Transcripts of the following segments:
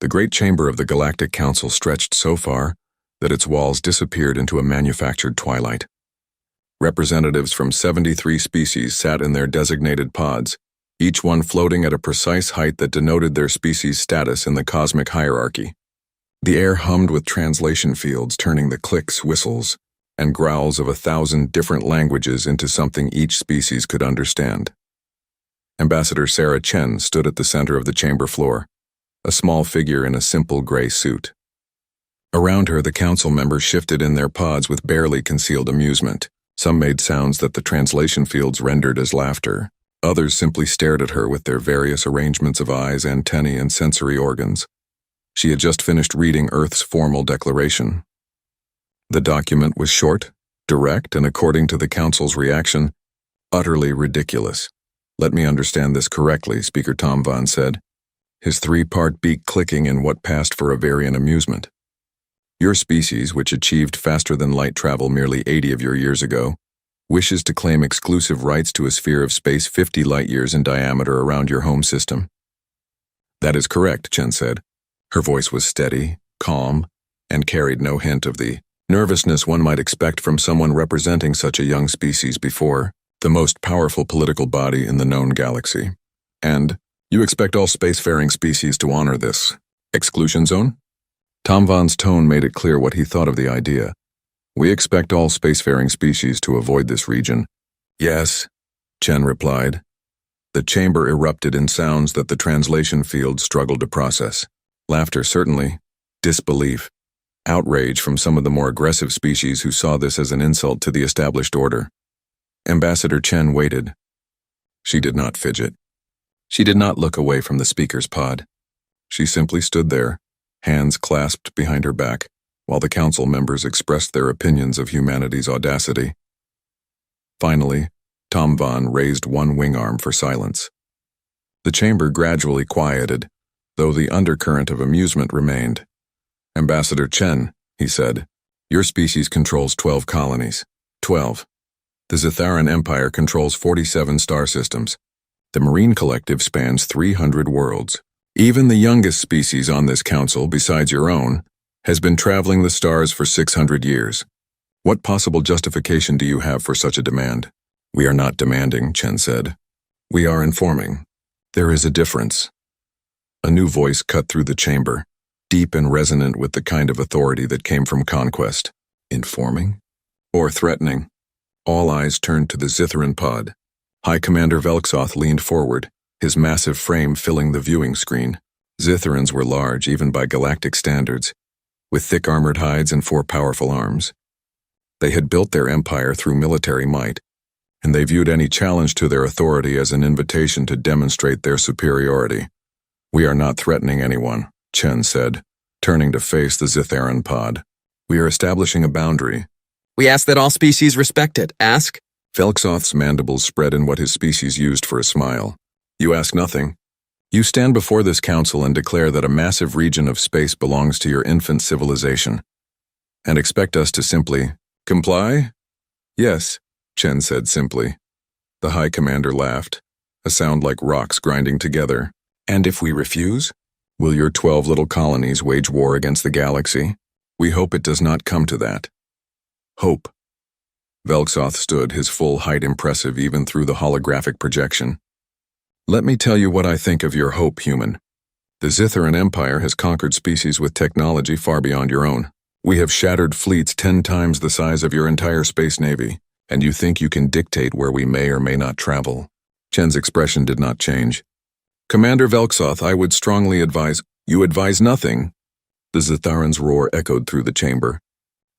The great chamber of the Galactic Council stretched so far that its walls disappeared into a manufactured twilight. Representatives from 73 species sat in their designated pods, each one floating at a precise height that denoted their species' status in the cosmic hierarchy. The air hummed with translation fields, turning the clicks, whistles, and growls of 1,000 different languages into something each species could understand. Ambassador Sarah Chen stood at the center of the chamber floor, a small figure in a simple gray suit. Around her, the council members shifted in their pods with barely concealed amusement. Some made sounds that the translation fields rendered as laughter. Others simply stared at her with their various arrangements of eyes, antennae, and sensory organs. She had just finished reading Earth's formal declaration. The document was short, direct, and according to the council's reaction, utterly ridiculous. "Let me understand this correctly," Speaker Tom Von said, his three-part beak clicking in what passed for a variant amusement. "Your species, which achieved faster-than-light travel merely 80 of your years ago, wishes to claim exclusive rights to a sphere of space 50 light-years in diameter around your home system." "That is correct," Chen said. Her voice was steady, calm, and carried no hint of the nervousness one might expect from someone representing such a young species before the most powerful political body in the known galaxy. "And you expect all spacefaring species to honor this exclusion zone?" Tom Von's tone made it clear what he thought of the idea. "We expect all spacefaring species to avoid this region." "Yes," Chen replied. The chamber erupted in sounds that the translation field struggled to process. Laughter, certainly. Disbelief. Outrage from some of the more aggressive species who saw this as an insult to the established order. Ambassador Chen waited. She did not fidget. She did not look away from the speaker's pod. She simply stood there, hands clasped behind her back, while the council members expressed their opinions of humanity's audacity. Finally, Tom Von raised one wing arm for silence. The chamber gradually quieted, though the undercurrent of amusement remained. "Ambassador Chen," he said, "your species controls 12 colonies. 12. The Zitharan Empire controls 47 star systems. The Marine Collective spans 300 worlds. Even the youngest species on this council, besides your own, has been traveling the stars for 600 years. What possible justification do you have for such a demand?" "We are not demanding," Chen said. "We are informing. There is a difference." A new voice cut through the chamber, deep and resonant with the kind of authority that came from conquest. Informing? Or threatening? All eyes turned to the Zitharan pod. High Commander Velksoth leaned forward, his massive frame filling the viewing screen. Zitharans were large, even by galactic standards, with thick armored hides and 4 powerful arms. They had built their empire through military might, and they viewed any challenge to their authority as an invitation to demonstrate their superiority. "We are not threatening anyone," Chen said, turning to face the Zitharan pod. "We are establishing a boundary." "We ask that all species respect it. Ask?" Velksoth's mandibles spread in what his species used for a smile. "You ask nothing. You stand before this council and declare that a massive region of space belongs to your infant civilization, and expect us to simply comply?" "Yes," Chen said simply. The High Commander laughed, a sound like rocks grinding together. "And if we refuse? Will your 12 little colonies wage war against the galaxy? We hope it does not come to that." "Hope." Velksoth stood, his full height impressive even through the holographic projection. "Let me tell you what I think of your hope, human. The Zitharan Empire has conquered species with technology far beyond your own. We have shattered fleets 10 times the size of your entire space navy, and you think you can dictate where we may or may not travel." Chen's expression did not change. "Commander Velksoth, I would strongly advise—" "You advise nothing." The Zitharan's roar echoed through the chamber.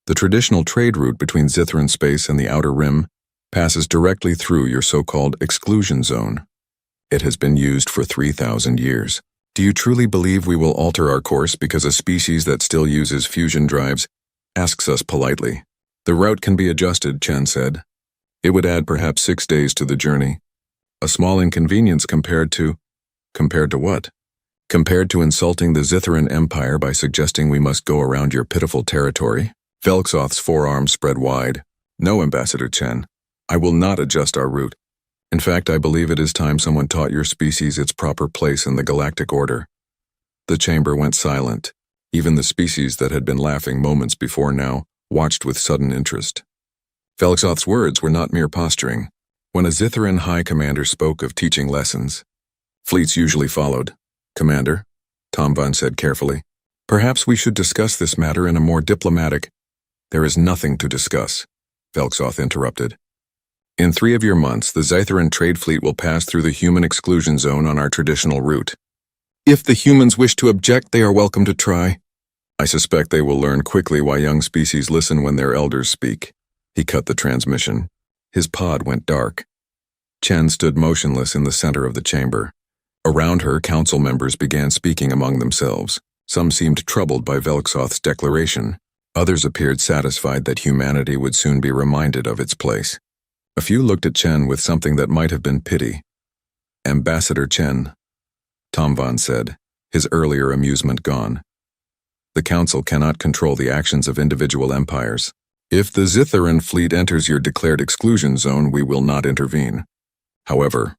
"The traditional trade route between Zitharan space and the Outer Rim passes directly through your so-called exclusion zone. It has been used for 3,000 years. Do you truly believe we will alter our course because a species that still uses fusion drives asks us politely?" "The route can be adjusted," Chen said. "It would add perhaps 6 days to the journey. A small inconvenience compared to—" "Compared to what?" "Compared to insulting the Zitharan Empire by suggesting we must go around your pitiful territory." Velksoth's forearms spread wide. "No, Ambassador Chen. I will not adjust our route. In fact, I believe it is time someone taught your species its proper place in the galactic order." The chamber went silent. Even the species that had been laughing moments before now watched with sudden interest. Velxoth's words were not mere posturing. When a Zitharan High Commander spoke of teaching lessons, fleets usually followed. "Commander," Tomvan said carefully, "perhaps we should discuss this matter in a more diplomatic—" "There is nothing to discuss," Velxoth interrupted. "In 3 of your months, the Zitharan trade fleet will pass through the human exclusion zone on our traditional route. If the humans wish to object, they are welcome to try. I suspect they will learn quickly why young species listen when their elders speak." He cut the transmission. His pod went dark. Chen stood motionless in the center of the chamber. Around her, council members began speaking among themselves. Some seemed troubled by Velxoth's declaration. Others appeared satisfied that humanity would soon be reminded of its place. A few looked at Chen with something that might have been pity. "Ambassador Chen," Tomvan said, his earlier amusement gone. "The council cannot control the actions of individual empires. If the Zitharan fleet enters your declared exclusion zone, we will not intervene. However,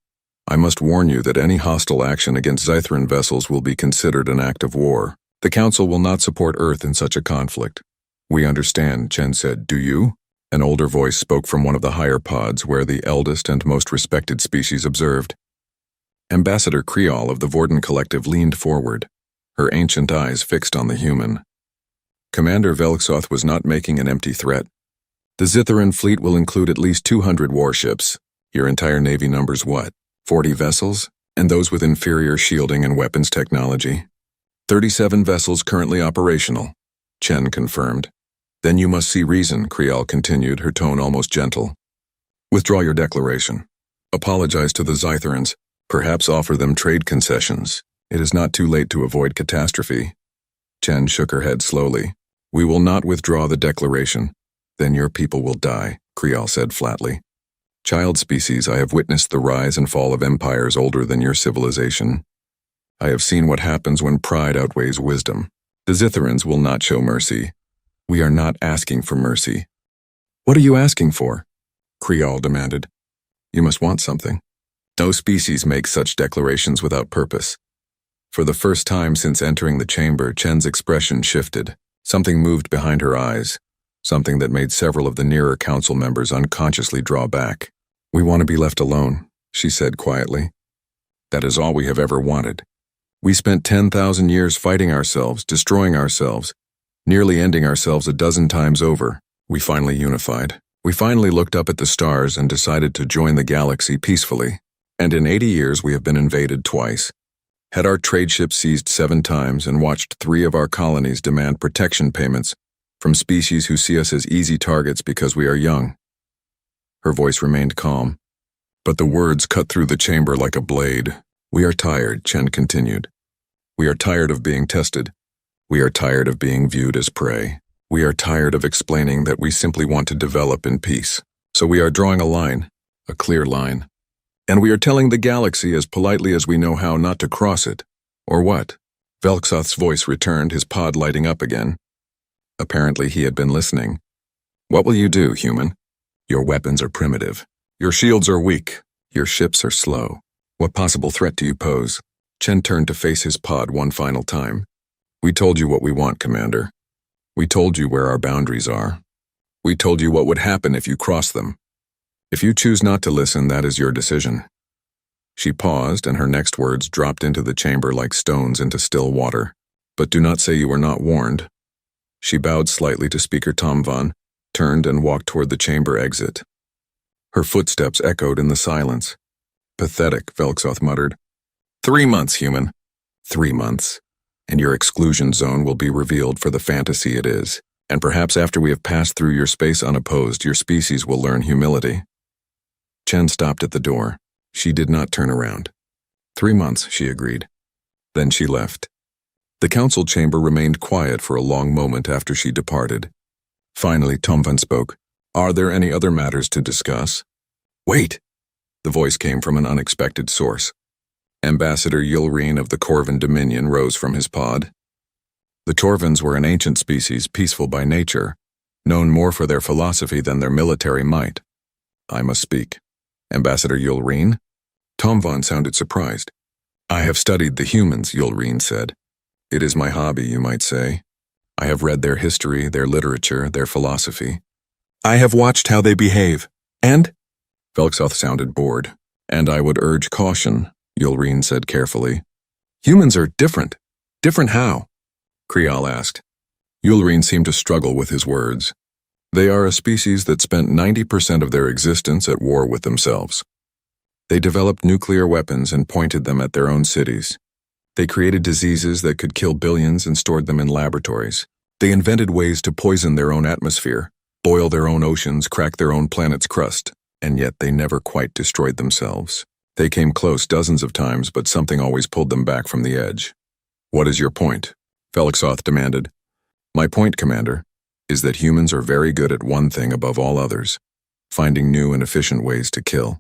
I must warn you that any hostile action against Zitharan vessels will be considered an act of war. The council will not support Earth in such a conflict." "We understand," Chen said. "Do you?" An older voice spoke from one of the higher pods where the eldest and most respected species observed. Ambassador Creole of the Vorden Collective leaned forward, her ancient eyes fixed on the human. Commander Velxoth was not making an empty threat. "The Zitharan fleet will include at least 200 warships. Your entire navy numbers what? 40 vessels? And those with inferior shielding and weapons technology?" 37 vessels currently operational, Chen confirmed. "Then you must see reason," Creole continued, her tone almost gentle. "Withdraw your declaration. Apologize to the Zitharans. Perhaps offer them trade concessions. It is not too late to avoid catastrophe." Chen shook her head slowly. "We will not withdraw the declaration. Then your people will die," Creole said flatly. "Child species, I have witnessed the rise and fall of empires older than your civilization. I have seen what happens when pride outweighs wisdom. The Zitharans will not show mercy. We are not asking for mercy." "What are you asking for?" Creole demanded. "You must want something. No species makes such declarations without purpose." For the first time since entering the chamber, Chen's expression shifted. Something moved behind her eyes, something that made several of the nearer council members unconsciously draw back. "We want to be left alone," she said quietly. "That is all we have ever wanted. We spent 10,000 years fighting ourselves, destroying ourselves, nearly ending ourselves a dozen times over. We finally unified. We finally looked up at the stars and decided to join the galaxy peacefully. And in 80 years we have been invaded twice. Had our trade ships seized 7 times and watched 3 of our colonies demand protection payments from species who see us as easy targets because we are young." Her voice remained calm, but the words cut through the chamber like a blade. "We are tired," Chen continued. "We are tired of being tested. We are tired of being viewed as prey. We are tired of explaining that we simply want to develop in peace. So we are drawing a line, a clear line. And we are telling the galaxy as politely as we know how not to cross it. Or what?" Velxoth's voice returned, his pod lighting up again. Apparently he had been listening. "What will you do, human? Your weapons are primitive. Your shields are weak. Your ships are slow. What possible threat do you pose?" Chen turned to face his pod one final time. "We told you what we want, Commander. We told you where our boundaries are. We told you what would happen if you crossed them. If you choose not to listen, that is your decision." She paused, and her next words dropped into the chamber like stones into still water. "But do not say you were not warned." She bowed slightly to Speaker Tomvan, turned and walked toward the chamber exit. Her footsteps echoed in the silence. "Pathetic," Velxoth muttered. 3 months, human. 3 months. And your exclusion zone will be revealed for the fantasy it is. And perhaps after we have passed through your space unopposed, your species will learn humility." Chen stopped at the door. She did not turn around. 3 months, she agreed. Then she left. The council chamber remained quiet for a long moment after she departed. Finally, Tomvan spoke. "Are there any other matters to discuss?" "Wait!" The voice came from an unexpected source. Ambassador Yulreen of the Corvan Dominion rose from his pod. The Torvans were an ancient species, peaceful by nature, known more for their philosophy than their military might. "I must speak." "Ambassador Yulreen?" Tomvan sounded surprised. "I have studied the humans," Yulreen said. It is my hobby, you might say. I have read their history, their literature, their philosophy. I have watched how they behave. And? Velksoth sounded bored. And I would urge caution, Yulreen said carefully. Humans are different. Different how? Krial asked. Yulreen seemed to struggle with his words. They are a species that spent 90% of their existence at war with themselves. They developed nuclear weapons and pointed them at their own cities. They created diseases that could kill billions and stored them in laboratories. They invented ways to poison their own atmosphere, boil their own oceans, crack their own planet's crust, and yet they never quite destroyed themselves. They came close dozens of times, but something always pulled them back from the edge. What is your point? Velksoth demanded. My point, Commander, is that humans are very good at one thing above all others, finding new and efficient ways to kill.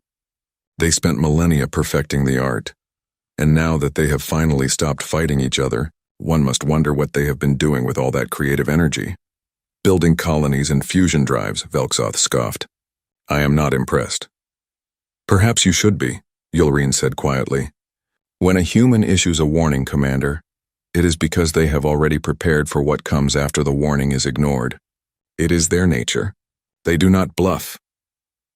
They spent millennia perfecting the art, and now that they have finally stopped fighting each other, one must wonder what they have been doing with all that creative energy. Building colonies and fusion drives, Velksoth scoffed. I am not impressed. Perhaps you should be, Yulreen said quietly. When a human issues a warning, Commander, it is because they have already prepared for what comes after the warning is ignored. It is their nature. They do not bluff.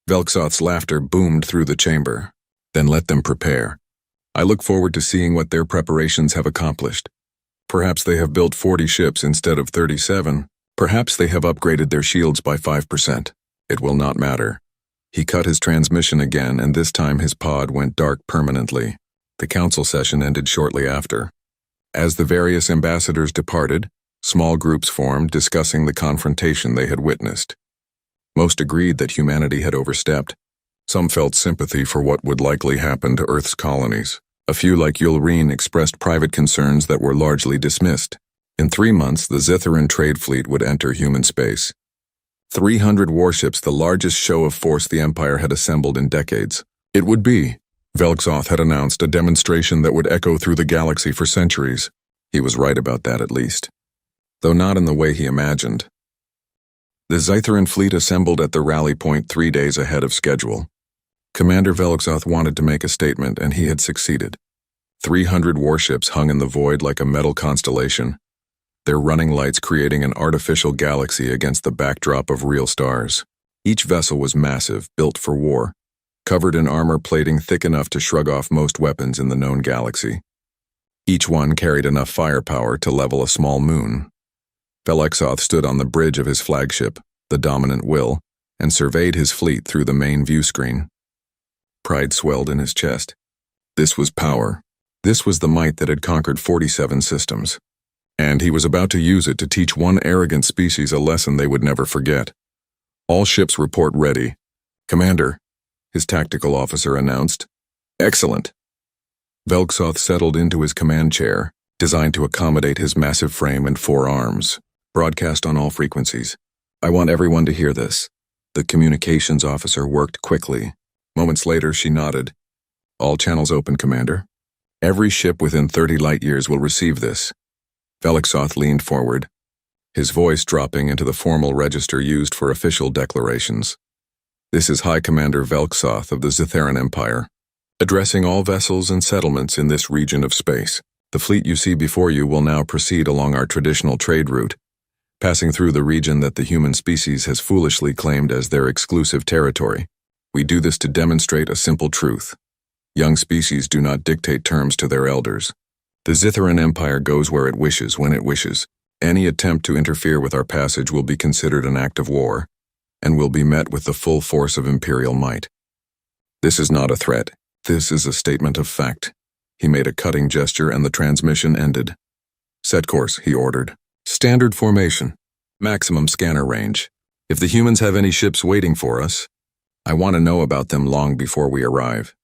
Velksoth's laughter boomed through the chamber. Then let them prepare. I look forward to seeing what their preparations have accomplished. Perhaps they have built 40 ships instead of 37. Perhaps they have upgraded their shields by 5%. It will not matter. He cut his transmission again, and this time his pod went dark permanently. The council session ended shortly after. As the various ambassadors departed, small groups formed discussing the confrontation they had witnessed. Most agreed that humanity had overstepped. Some felt sympathy for what would likely happen to Earth's colonies. A few, like Yulreen, expressed private concerns that were largely dismissed. In 3 months, the Zitharan trade fleet would enter human space. 300 warships, the largest show of force the Empire had assembled in decades. It would be, Velksoth had announced, a demonstration that would echo through the galaxy for centuries. He was right about that, at least. Though not in the way he imagined. The Zitharan fleet assembled at the rally point 3 days ahead of schedule. Commander Velksoth wanted to make a statement, and he had succeeded. 300 warships hung in the void like a metal constellation, their running lights creating an artificial galaxy against the backdrop of real stars. Each vessel was massive, built for war, covered in armor plating thick enough to shrug off most weapons in the known galaxy. Each one carried enough firepower to level a small moon. Velksoth stood on the bridge of his flagship, the Dominant Will, and surveyed his fleet through the main view screen. Pride swelled in his chest. This was power. This was the might that had conquered 47 systems. And he was about to use it to teach one arrogant species a lesson they would never forget. All ships report ready. Commander, his tactical officer announced. Excellent. Velksoth settled into his command chair, designed to accommodate his massive frame and 4 arms. Broadcast on all frequencies. I want everyone to hear this. The communications officer worked quickly. Moments later, she nodded. All channels open, Commander. Every ship within 30 light years will receive this. Velksoth leaned forward, his voice dropping into the formal register used for official declarations. This is High Commander Velksoth of the Zitharan Empire, addressing all vessels and settlements in this region of space. The fleet you see before you will now proceed along our traditional trade route, passing through the region that the human species has foolishly claimed as their exclusive territory. We do this to demonstrate a simple truth. Young species do not dictate terms to their elders. The Zitharan Empire goes where it wishes, when it wishes. Any attempt to interfere with our passage will be considered an act of war, and will be met with the full force of imperial might. This is not a threat. This is a statement of fact. He made a cutting gesture and the transmission ended. Set course, he ordered. Standard formation. Maximum scanner range. If the humans have any ships waiting for us, I want to know about them long before we arrive.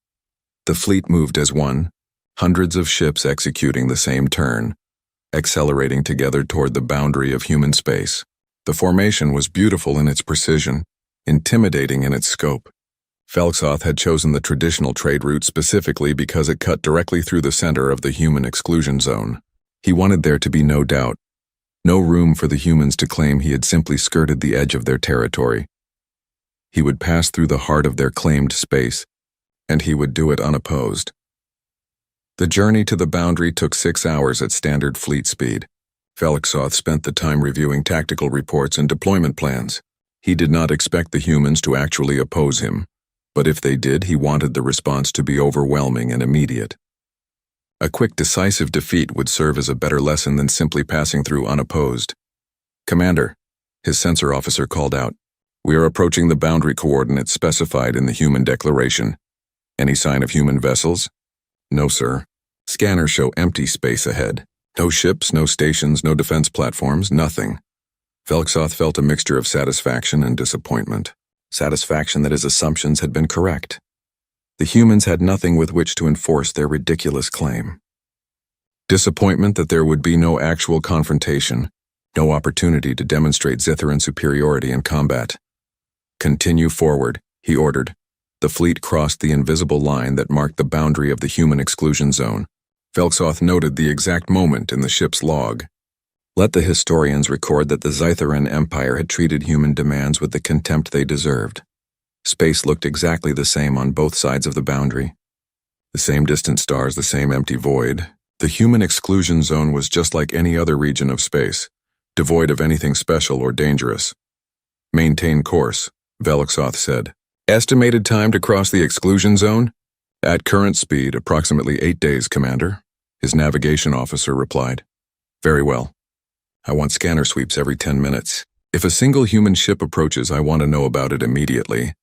The fleet moved as one, hundreds of ships executing the same turn, accelerating together toward the boundary of human space. The formation was beautiful in its precision, intimidating in its scope. Velksoth had chosen the traditional trade route specifically because it cut directly through the center of the human exclusion zone. He wanted there to be no doubt, no room for the humans to claim he had simply skirted the edge of their territory. He would pass through the heart of their claimed space, and he would do it unopposed. The journey to the boundary took 6 hours at standard fleet speed. Velixoth spent the time reviewing tactical reports and deployment plans. He did not expect the humans to actually oppose him, but if they did, he wanted the response to be overwhelming and immediate. A quick, decisive defeat would serve as a better lesson than simply passing through unopposed. "Commander," his sensor officer called out, "we are approaching the boundary coordinates specified in the human declaration. Any sign of human vessels?" "No, sir. Scanners show empty space ahead. No ships, no stations, no defense platforms, nothing." Velixoth felt a mixture of satisfaction and disappointment. Satisfaction that his assumptions had been correct. The humans had nothing with which to enforce their ridiculous claim. Disappointment that there would be no actual confrontation, no opportunity to demonstrate Zitharan superiority in combat. "Continue forward," he ordered. The fleet crossed the invisible line that marked the boundary of the human exclusion zone. Velixoth noted the exact moment in the ship's log. Let the historians record that the Zitharan Empire had treated human demands with the contempt they deserved. Space looked exactly the same on both sides of the boundary. The same distant stars, the same empty void. The human exclusion zone was just like any other region of space, devoid of anything special or dangerous. "Maintain course," Velixoth said. "Estimated time to cross the exclusion zone?" "At current speed, approximately 8 days, Commander," his navigation officer replied. "Very well. I want scanner sweeps every 10 minutes. If a single human ship approaches, I want to know about it immediately."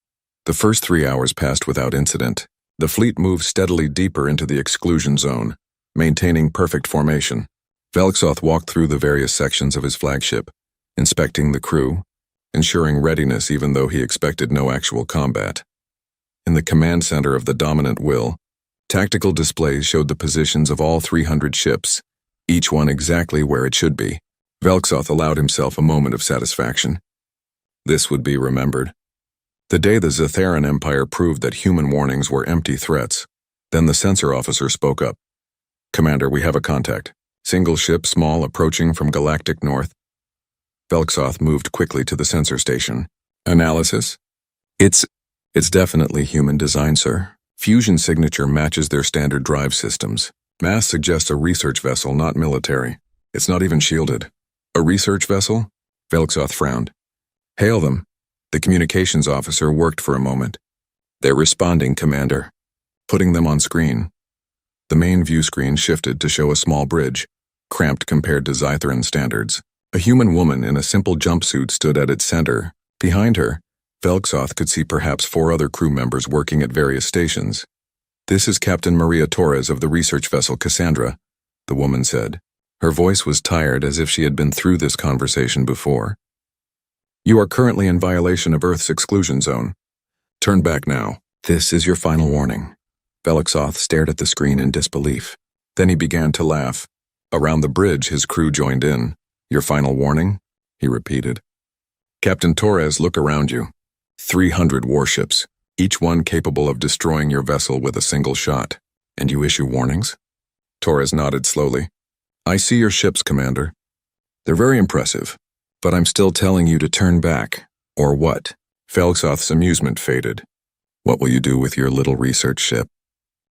The first 3 hours passed without incident. The fleet moved steadily deeper into the exclusion zone, maintaining perfect formation. Velixoth walked through the various sections of his flagship, inspecting the crew, ensuring readiness even though he expected no actual combat. In the command center of the dominant will, tactical displays showed the positions of all 300 ships, each one exactly where it should be. Velixoth allowed himself a moment of satisfaction. This would be remembered. The day the Zitharan Empire proved that human warnings were empty threats. Then the sensor officer spoke up. "Commander, we have a contact. Single ship, small, approaching from galactic north." Velixoth moved quickly to the sensor station. "Analysis? It's definitely human design, sir. Fusion signature matches their standard drive systems. Mass suggests a research vessel, not military. It's not even shielded." "A research vessel?" Velixoth frowned. "Hail them." The communications officer worked for a moment. "They're responding, Commander." Putting them on screen. The main view screen shifted to show a small bridge, cramped compared to Zitharan standards. A human woman in a simple jumpsuit stood at its center. Behind her, Velixoth could see perhaps 4 other crew members working at various stations. "This is Captain Maria Torres of the research vessel Cassandra," the woman said. Her voice was tired, as if she had been through this conversation before. "You are currently in violation of Earth's exclusion zone. Turn back now. This is your final warning." Velixoth stared at the screen in disbelief. Then he began to laugh. Around the bridge, his crew joined in. "Your final warning?" he repeated. "Captain Torres, look around you. 300 warships, each one capable of destroying your vessel with a single shot. And you issue warnings?" Torres nodded slowly. "I see your ships, Commander. They're very impressive, but I'm still telling you to turn back. Or what?" Velixoth's amusement faded. "What will you do with your little research ship?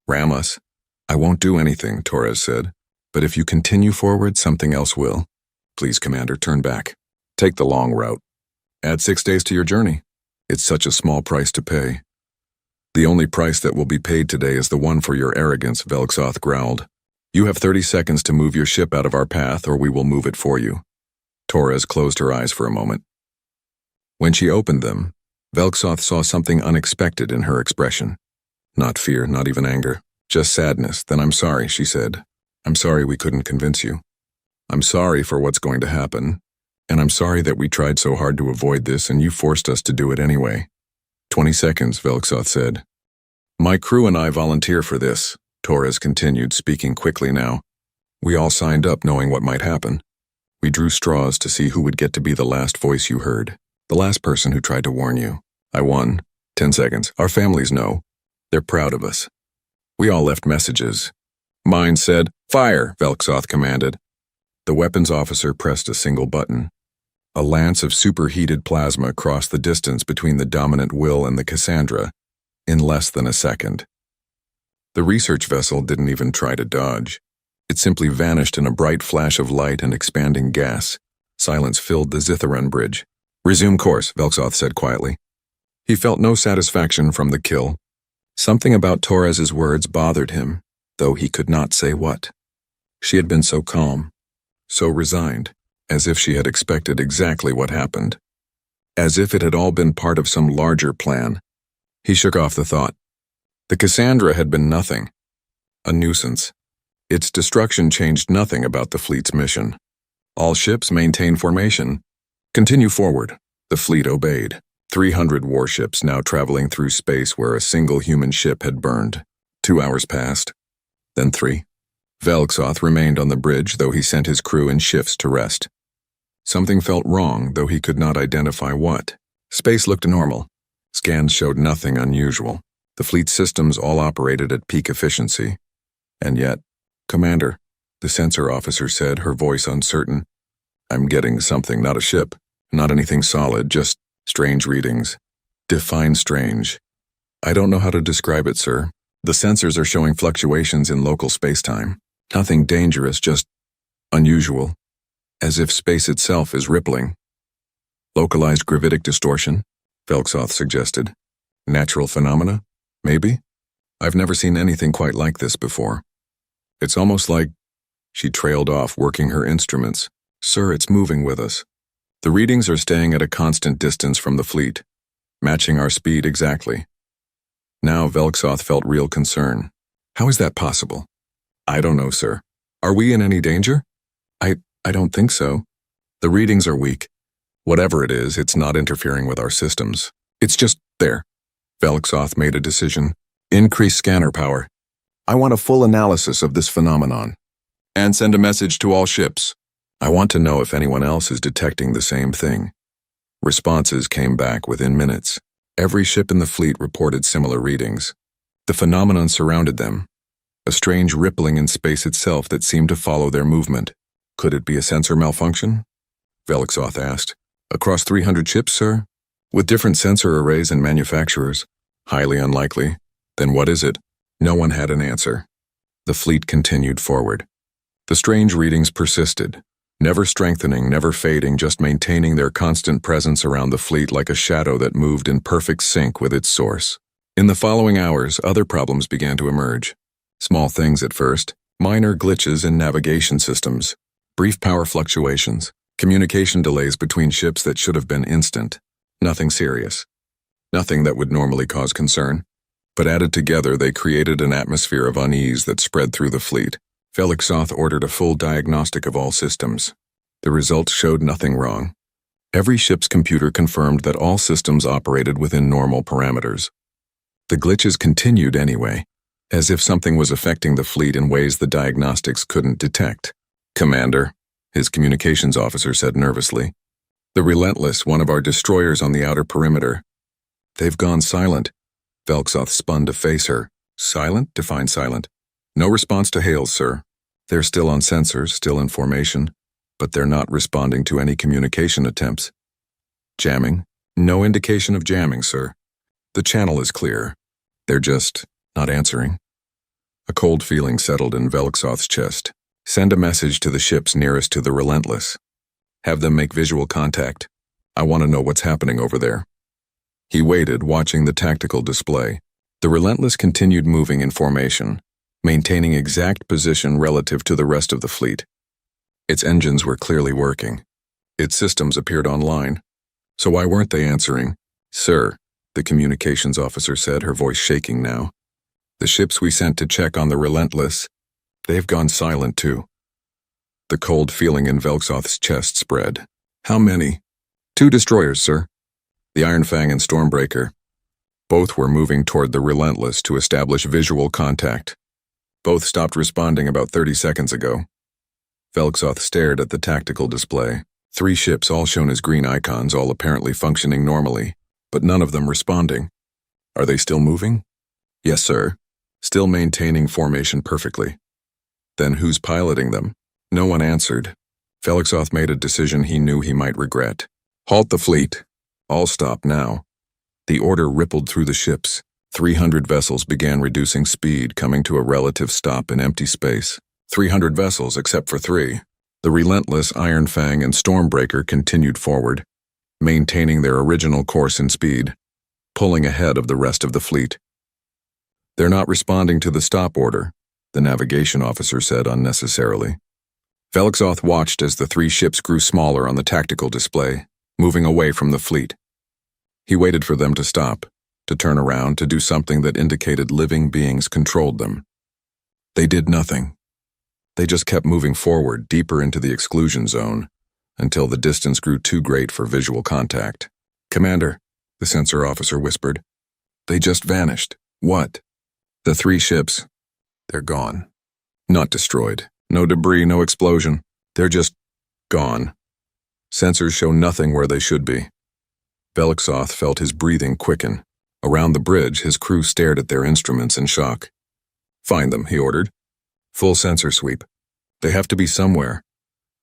Ram us?" "I won't do anything," Torres said. "But if you continue forward, something else will. Please, Commander, turn back. Take the long route. Add 6 days to your journey. It's such a small price to pay." "The only price that will be paid today is the one for your arrogance," Velixoth growled. "You have 30 seconds to move your ship out of our path, or we will move it for you." Torres closed her eyes for a moment. When she opened them, Velixoth saw something unexpected in her expression. Not fear, not even anger, just sadness. "Then I'm sorry," she said. "I'm sorry we couldn't convince you. I'm sorry for what's going to happen, and I'm sorry that we tried so hard to avoid this and you forced us to do it anyway." 20 seconds, Velixoth said. "My crew and I volunteer for this," Torres continued, speaking quickly now. "We all signed up knowing what might happen. We drew straws to see who would get to be the last voice you heard, the last person who tried to warn you. I won. 10 seconds. Our families know. They're proud of us. We all left messages." Mine said, "Fire," Velixoth commanded. The weapons officer pressed a single button. A lance of superheated plasma crossed the distance between the dominant will and the Cassandra in less than a second. The research vessel didn't even try to dodge. It simply vanished in a bright flash of light and expanding gas. Silence filled the Zitharan bridge. "Resume course," Velxoth said quietly. He felt no satisfaction from the kill. Something about Torres's words bothered him, though he could not say what. She had been so calm, so resigned, as if she had expected exactly what happened. As if it had all been part of some larger plan. He shook off the thought. The Cassandra had been nothing. A nuisance. Its destruction changed nothing about the fleet's mission. All ships maintain formation. Continue forward. The fleet obeyed. 300 warships now traveling through space where a single human ship had burned. 2 hours passed. Then 3. Velxoth remained on the bridge, though he sent his crew in shifts to rest. Something felt wrong, though he could not identify what. Space looked normal. Scans showed nothing unusual. The fleet systems all operated at peak efficiency. And yet, "Commander," the sensor officer said, her voice uncertain, "I'm getting something, not a ship. Not anything solid, just strange readings." "Define strange." "I don't know how to describe it, sir. The sensors are showing fluctuations in local spacetime. Nothing dangerous, just unusual. As if space itself is rippling." "Localized gravitic distortion," Velxoth suggested. "Natural phenomena? Maybe? I've never seen anything quite like this before. It's almost like..." She trailed off, working her instruments. "Sir, it's moving with us. The readings are staying at a constant distance from the fleet, matching our speed exactly." Now Velxoth felt real concern. "How is that possible?" "I don't know, sir. Are we in any danger?" I don't think so. The readings are weak. Whatever it is, it's not interfering with our systems. It's just there." Velxoth made a decision. "Increase scanner power. I want a full analysis of this phenomenon. And send a message to all ships. I want to know if anyone else is detecting the same thing." Responses came back within minutes. Every ship in the fleet reported similar readings. The phenomenon surrounded them. A strange rippling in space itself that seemed to follow their movement. "Could it be a sensor malfunction?" Velxoth asked. "Across 300 ships, sir? With different sensor arrays and manufacturers? Highly unlikely. Then what is it?" No one had an answer. The fleet continued forward. The strange readings persisted, never strengthening, never fading, just maintaining their constant presence around the fleet like a shadow that moved in perfect sync with its source. In the following hours, other problems began to emerge. Small things at first, minor glitches in navigation systems, brief power fluctuations, communication delays between ships that should have been instant. Nothing serious. Nothing that would normally cause concern. But added together, they created an atmosphere of unease that spread through the fleet. Velxoth ordered a full diagnostic of all systems. The results showed nothing wrong. Every ship's computer confirmed that all systems operated within normal parameters. The glitches continued anyway, as if something was affecting the fleet in ways the diagnostics couldn't detect. "Commander," his communications officer said nervously. "The Relentless, one of our destroyers on the outer perimeter. They've gone silent." Velxoth spun to face her. "Silent? Define silent." "No response to hails, sir. They're still on sensors, still in formation, but they're not responding to any communication attempts." "Jamming?" "No indication of jamming, sir. The channel is clear. They're just not answering." A cold feeling settled in Velxoth's chest. "Send a message to the ships nearest to the Relentless. Have them make visual contact. I want to know what's happening over there." He waited, watching the tactical display. The Relentless continued moving in formation, maintaining exact position relative to the rest of the fleet. Its engines were clearly working. Its systems appeared online. So why weren't they answering? "Sir," the communications officer said, her voice shaking now. "The ships we sent to check on the Relentless, they've gone silent too." The cold feeling in Velxoth's chest spread. "How many?" "2 destroyers, sir. The Iron Fang and Stormbreaker. Both were moving toward the Relentless to establish visual contact. Both stopped responding about 30 seconds ago." Velxoth stared at the tactical display. 3 ships, all shown as green icons, all apparently functioning normally, but none of them responding. "Are they still moving?" "Yes, sir. Still maintaining formation perfectly." "Then who's piloting them?" No one answered. Velxoth made a decision he knew he might regret. "Halt the fleet. All stop now." The order rippled through the ships. 300 vessels began reducing speed, coming to a relative stop in empty space. 300 vessels except for 3. The relentless Iron Fang and Stormbreaker continued forward, maintaining their original course and speed, pulling ahead of the rest of the fleet. "They're not responding to the stop order," the navigation officer said unnecessarily. Velixoth watched as the 3 ships grew smaller on the tactical display, moving away from the fleet. He waited for them to stop, to turn around, to do something that indicated living beings controlled them. They did nothing. They just kept moving forward, deeper into the exclusion zone, until the distance grew too great for visual contact. "Commander," the sensor officer whispered. "They just vanished." "What?" "The 3 ships. They're gone. Not destroyed. No debris, no explosion. They're just gone. Sensors show nothing where they should be." Velixoth felt his breathing quicken. Around the bridge, his crew stared at their instruments in shock. "Find them," he ordered. "Full sensor sweep. They have to be somewhere."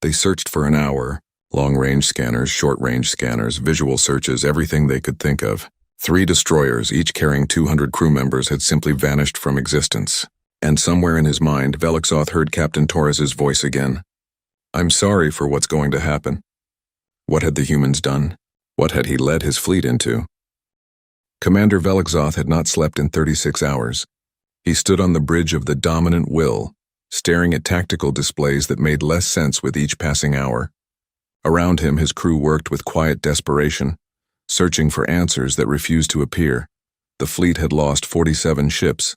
They searched for an hour. Long-range scanners, short-range scanners, visual searches, everything they could think of. 3 destroyers, each carrying 200 crew members, had simply vanished from existence. And somewhere in his mind, Velixoth heard Captain Torres's voice again. "I'm sorry for what's going to happen." What had the humans done? What had he led his fleet into? Commander Velixoth had not slept in 36 hours. He stood on the bridge of the dominant will, staring at tactical displays that made less sense with each passing hour. Around him, his crew worked with quiet desperation, searching for answers that refused to appear. The fleet had lost 47 ships.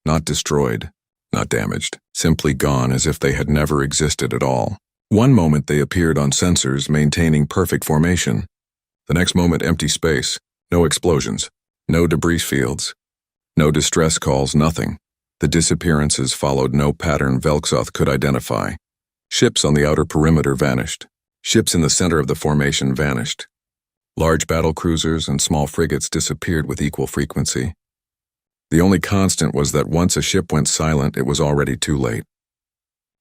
Not destroyed, not damaged, simply gone as if they had never existed at all. One moment they appeared on sensors, maintaining perfect formation. The next moment, empty space, no explosions, no debris fields, no distress calls, nothing. The disappearances followed no pattern Velixoth could identify. Ships on the outer perimeter vanished. Ships in the center of the formation vanished. Large battle cruisers and small frigates disappeared with equal frequency. The only constant was that once a ship went silent, it was already too late.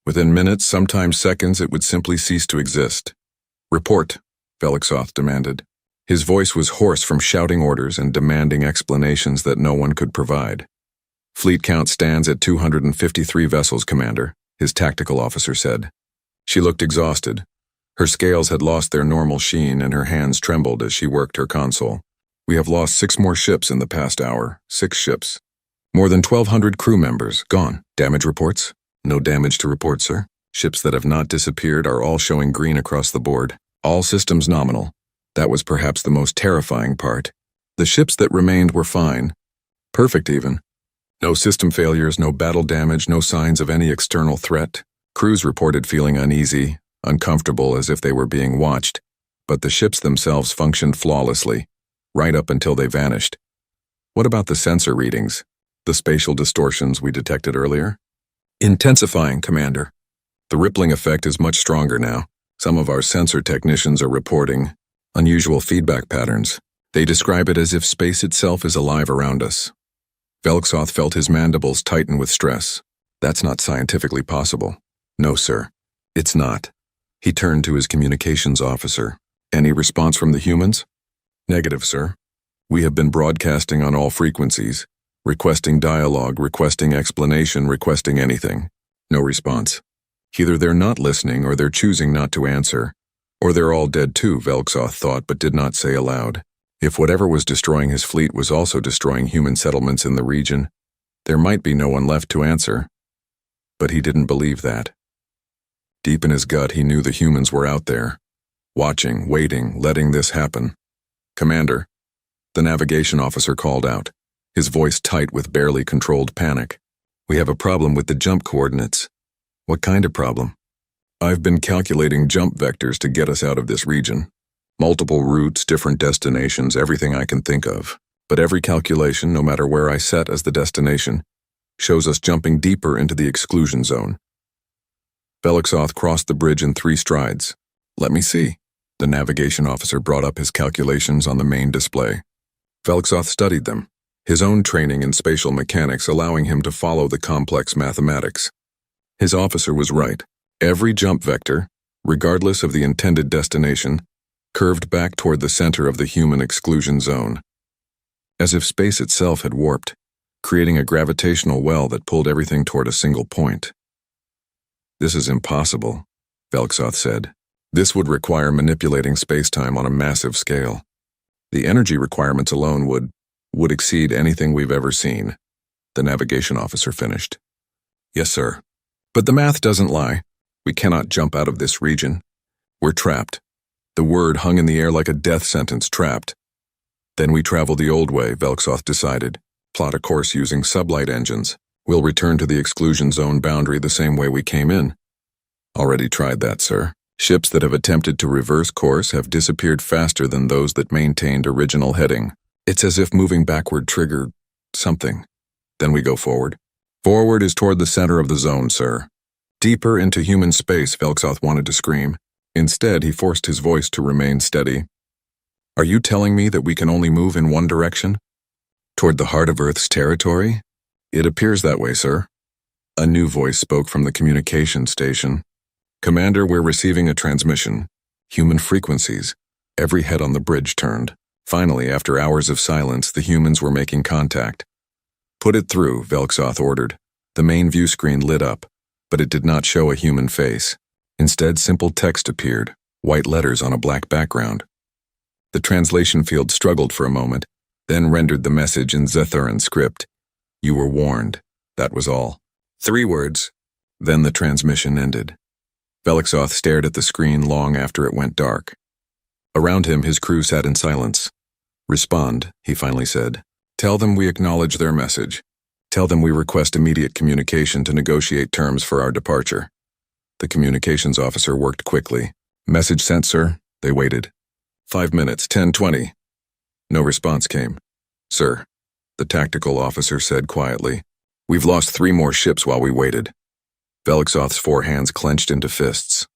Within minutes, sometimes seconds, it would simply cease to exist. "Report," Velixoth demanded. His voice was hoarse from shouting orders and demanding explanations that no one could provide. "Fleet count stands at 253 vessels, Commander," his tactical officer said. She looked exhausted. Her scales had lost their normal sheen and her hands trembled as she worked her console. "We have lost 6 more ships in the past hour. 6 ships. More than 1,200 crew members, gone. Damage reports?" "No damage to report, sir. Ships that have not disappeared are all showing green across the board. All systems nominal." That was perhaps the most terrifying part. The ships that remained were fine. Perfect even. No system failures, no battle damage, no signs of any external threat. Crews reported feeling uneasy, uncomfortable, as if they were being watched. But the ships themselves functioned flawlessly, right up until they vanished. What about the sensor readings? The spatial distortions we detected earlier? "Intensifying, Commander. The rippling effect is much stronger now. Some of our sensor technicians are reporting unusual feedback patterns. They describe it as if space itself is alive around us." Velixoth felt his mandibles tighten with stress. "That's not scientifically possible." "No, sir. It's not." He turned to his communications officer. "Any response from the humans?" "Negative, sir. We have been broadcasting on all frequencies, requesting dialogue, requesting explanation, requesting anything. No response. Either they're not listening or they're choosing not to answer. Or they're all dead too," Velixoth thought but did not say aloud. If whatever was destroying his fleet was also destroying human settlements in the region, there might be no one left to answer. But he didn't believe that. Deep in his gut, he knew the humans were out there, watching, waiting, letting this happen. "Commander," the navigation officer called out, his voice tight with barely controlled panic. "We have a problem with the jump coordinates." "What kind of problem?" "I've been calculating jump vectors to get us out of this region. Multiple routes, different destinations, everything I can think of. But every calculation, no matter where I set as the destination, shows us jumping deeper into the exclusion zone." Velixoth crossed the bridge in 3 strides. "Let me see." The navigation officer brought up his calculations on the main display. Velixoth studied them, his own training in spatial mechanics allowing him to follow the complex mathematics. His officer was right. Every jump vector, regardless of the intended destination, curved back toward the center of the human exclusion zone. as if space itself had warped, creating a gravitational well that pulled everything toward a single point. "This is impossible," Velksoth said. "This would require manipulating spacetime on a massive scale. The energy requirements alone would exceed anything we've ever seen," the navigation officer finished. "Yes, sir. But the math doesn't lie. We cannot jump out of this region. We're trapped." The word hung in the air like a death sentence, trapped. "Then we travel the old way," Velksoth decided. "Plot a course using sublight engines. We'll return to the exclusion zone boundary the same way we came in." "Already tried that, sir. Ships that have attempted to reverse course have disappeared faster than those that maintained original heading. It's as if moving backward triggered something. Then we go forward. Forward is toward the center of the zone, sir." Deeper into human space, Velksoth wanted to scream. Instead, he forced his voice to remain steady. "Are you telling me that we can only move in one direction? Toward the heart of Earth's territory? It appears that way, sir." A new voice spoke from the communication station. "Commander, we're receiving a transmission. Human frequencies." Every head on the bridge turned. Finally, after hours of silence, the humans were making contact. "Put it through," Velksoth ordered. The main view screen lit up, but it did not show a human face. Instead, simple text appeared, white letters on a black background. The translation field struggled for a moment, then rendered the message in Zitharan script. "You were warned." That was all. 3 words. Then the transmission ended. Velksoth stared at the screen long after it went dark. Around him, his crew sat in silence. "Respond," he finally said. "Tell them we acknowledge their message. Tell them we request immediate communication to negotiate terms for our departure." The communications officer worked quickly. "Message sent, sir." They waited. 5 minutes, 10:20. No response came. "Sir," the tactical officer said quietly, "we've lost 3 more ships while we waited." Velksoth's 4 hands clenched into fists.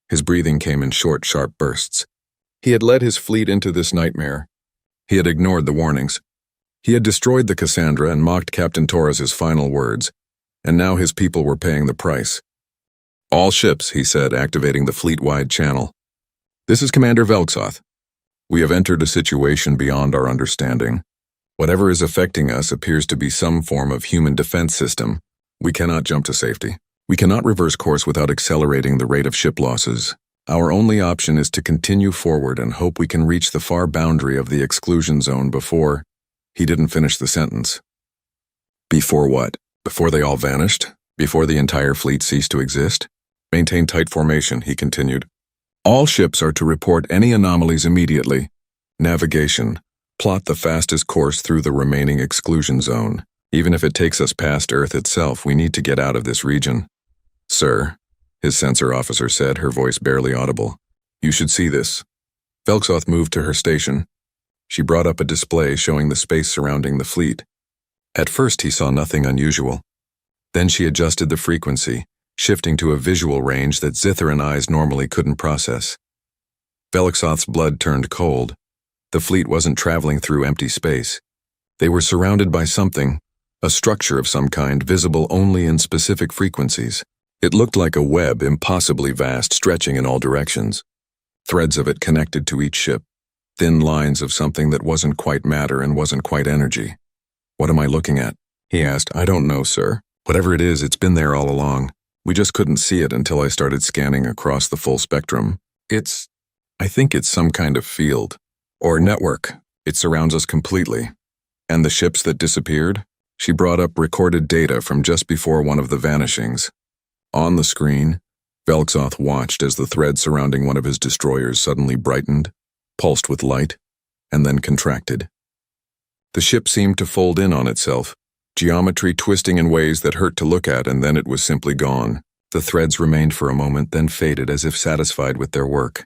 His breathing came in short, sharp bursts. He had led his fleet into this nightmare. He had ignored the warnings. He had destroyed the Cassandra and mocked Captain Torres's final words, and now his people were paying the price. "All ships," he said, activating the fleet-wide channel. "This is Commander Velksoth. We have entered a situation beyond our understanding. Whatever is affecting us appears to be some form of human defense system. We cannot jump to safety. We cannot reverse course without accelerating the rate of ship losses. Our only option is to continue forward and hope we can reach the far boundary of the exclusion zone before—" He didn't finish the sentence. "Before what? Before they all vanished? Before the entire fleet ceased to exist? Maintain tight formation," he continued. "All ships are to report any anomalies immediately. Navigation. Plot the fastest course through the remaining exclusion zone. Even if it takes us past Earth itself, we need to get out of this region." "Sir," his sensor officer said, her voice barely audible. "You should see this." Velksoth moved to her station. She brought up a display showing the space surrounding the fleet. At first he saw nothing unusual. Then she adjusted the frequency, shifting to a visual range that Zitharan eyes normally couldn't process. Velksoth's blood turned cold. The fleet wasn't traveling through empty space. They were surrounded by something, a structure of some kind visible only in specific frequencies. It looked like a web impossibly vast, stretching in all directions. Threads of it connected to each ship, thin lines of something that wasn't quite matter and wasn't quite energy. "What am I looking at?" he asked. "I don't know, sir. Whatever it is, it's been there all along. We just couldn't see it until I started scanning across the full spectrum. I think it's some kind of field. Or network. It surrounds us completely. And the ships that disappeared?" She brought up recorded data from just before one of the vanishings. On the screen, Velksoth watched as the thread surrounding one of his destroyers suddenly brightened, pulsed with light, and then contracted. The ship seemed to fold in on itself, geometry twisting in ways that hurt to look at, and then it was simply gone. The threads remained for a moment, then faded as if satisfied with their work.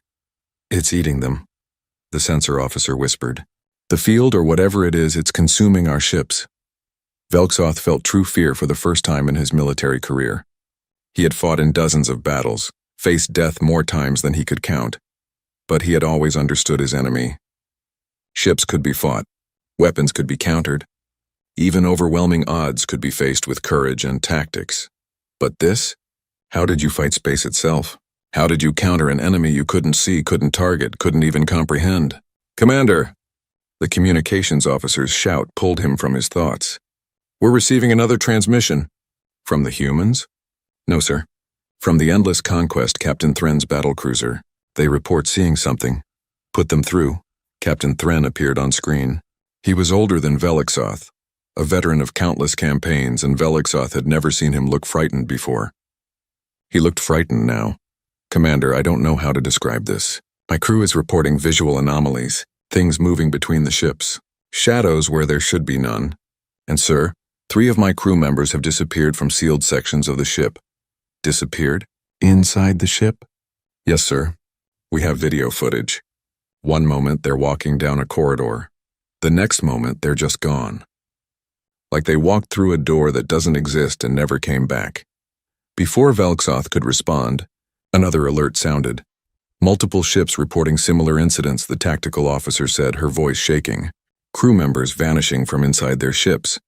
"It's eating them," the sensor officer whispered. "The field, or whatever it is, it's consuming our ships." Velksoth felt true fear for the first time in his military career. He had fought in dozens of battles, faced death more times than he could count, but he had always understood his enemy. Ships could be fought, weapons could be countered, even overwhelming odds could be faced with courage and tactics. But this? How did you fight space itself? How did you counter an enemy you couldn't see, couldn't target, couldn't even comprehend? "Commander!" The communications officer's shout pulled him from his thoughts. "We're receiving another transmission." "From the humans?" "No, sir. From the Endless Conquest Captain Thren's battlecruiser. They report seeing something." "Put them through." Captain Thren appeared on screen. He was older than Velixoth, a veteran of countless campaigns, and Velixoth had never seen him look frightened before. He looked frightened now. "Commander, I don't know how to describe this. My crew is reporting visual anomalies, things moving between the ships, shadows where there should be none. And sir, 3 of my crew members have disappeared from sealed sections of the ship." "Disappeared? Inside the ship?" "Yes, sir. We have video footage. One moment they're walking down a corridor. The next moment they're just gone. Like they walked through a door that doesn't exist and never came back." Before Velixoth could respond, another alert sounded. "Multiple ships reporting similar incidents," the tactical officer said, her voice shaking. "Crew members vanishing from inside their ships.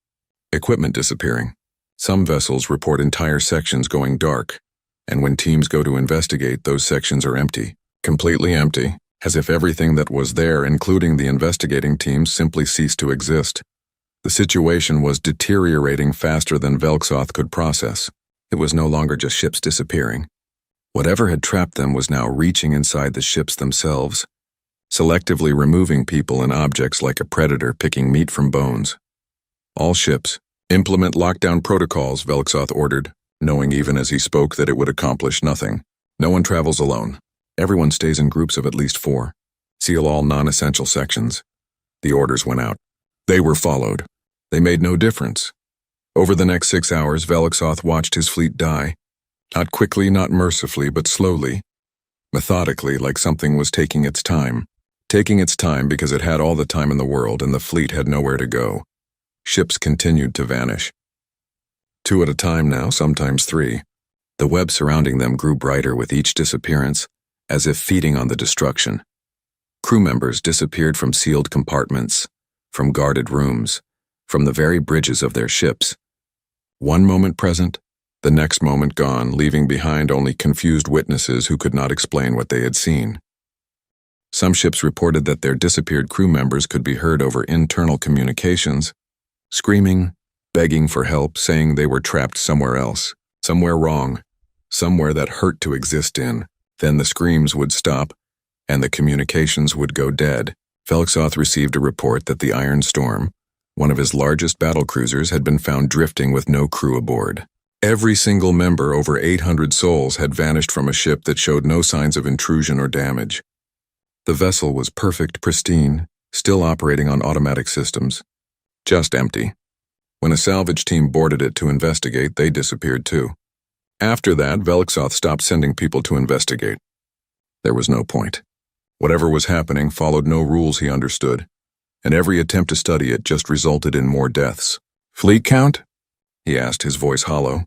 Equipment disappearing. Some vessels report entire sections going dark, and when teams go to investigate, those sections are empty. Completely empty, as if everything that was there, including the investigating teams, simply ceased to exist." The situation was deteriorating faster than Velixoth could process. It was no longer just ships disappearing. Whatever had trapped them was now reaching inside the ships themselves, selectively removing people and objects like a predator picking meat from bones. "All ships, implement lockdown protocols," Velixoth ordered, knowing even as he spoke that it would accomplish nothing. "No one travels alone. Everyone stays in groups of at least 4. Seal all non-essential sections." The orders went out. They were followed. They made no difference. Over the next 6 hours, Velixoth watched his fleet die. Not quickly, not mercifully, but slowly, methodically, like something was taking its time. Taking its time because it had all the time in the world and the fleet had nowhere to go. Ships continued to vanish. 2 at a time now, sometimes 3. The web surrounding them grew brighter with each disappearance, as if feeding on the destruction. Crew members disappeared from sealed compartments, from guarded rooms, from the very bridges of their ships. One moment present, the next moment gone, leaving behind only confused witnesses who could not explain what they had seen. Some ships reported that their disappeared crew members could be heard over internal communications, screaming, begging for help, saying they were trapped somewhere else, somewhere wrong, somewhere that hurt to exist in. Then the screams would stop, and the communications would go dead. Velixoth received a report that the Iron Storm, one of his largest battlecruisers, had been found drifting with no crew aboard. Every single member, over 800 souls, had vanished from a ship that showed no signs of intrusion or damage. The vessel was perfect, pristine, still operating on automatic systems. Just empty. When a salvage team boarded it to investigate, they disappeared too. After that, Velixoth stopped sending people to investigate. There was no point. Whatever was happening followed no rules he understood, and every attempt to study it just resulted in more deaths. "Fleet count?" he asked, his voice hollow.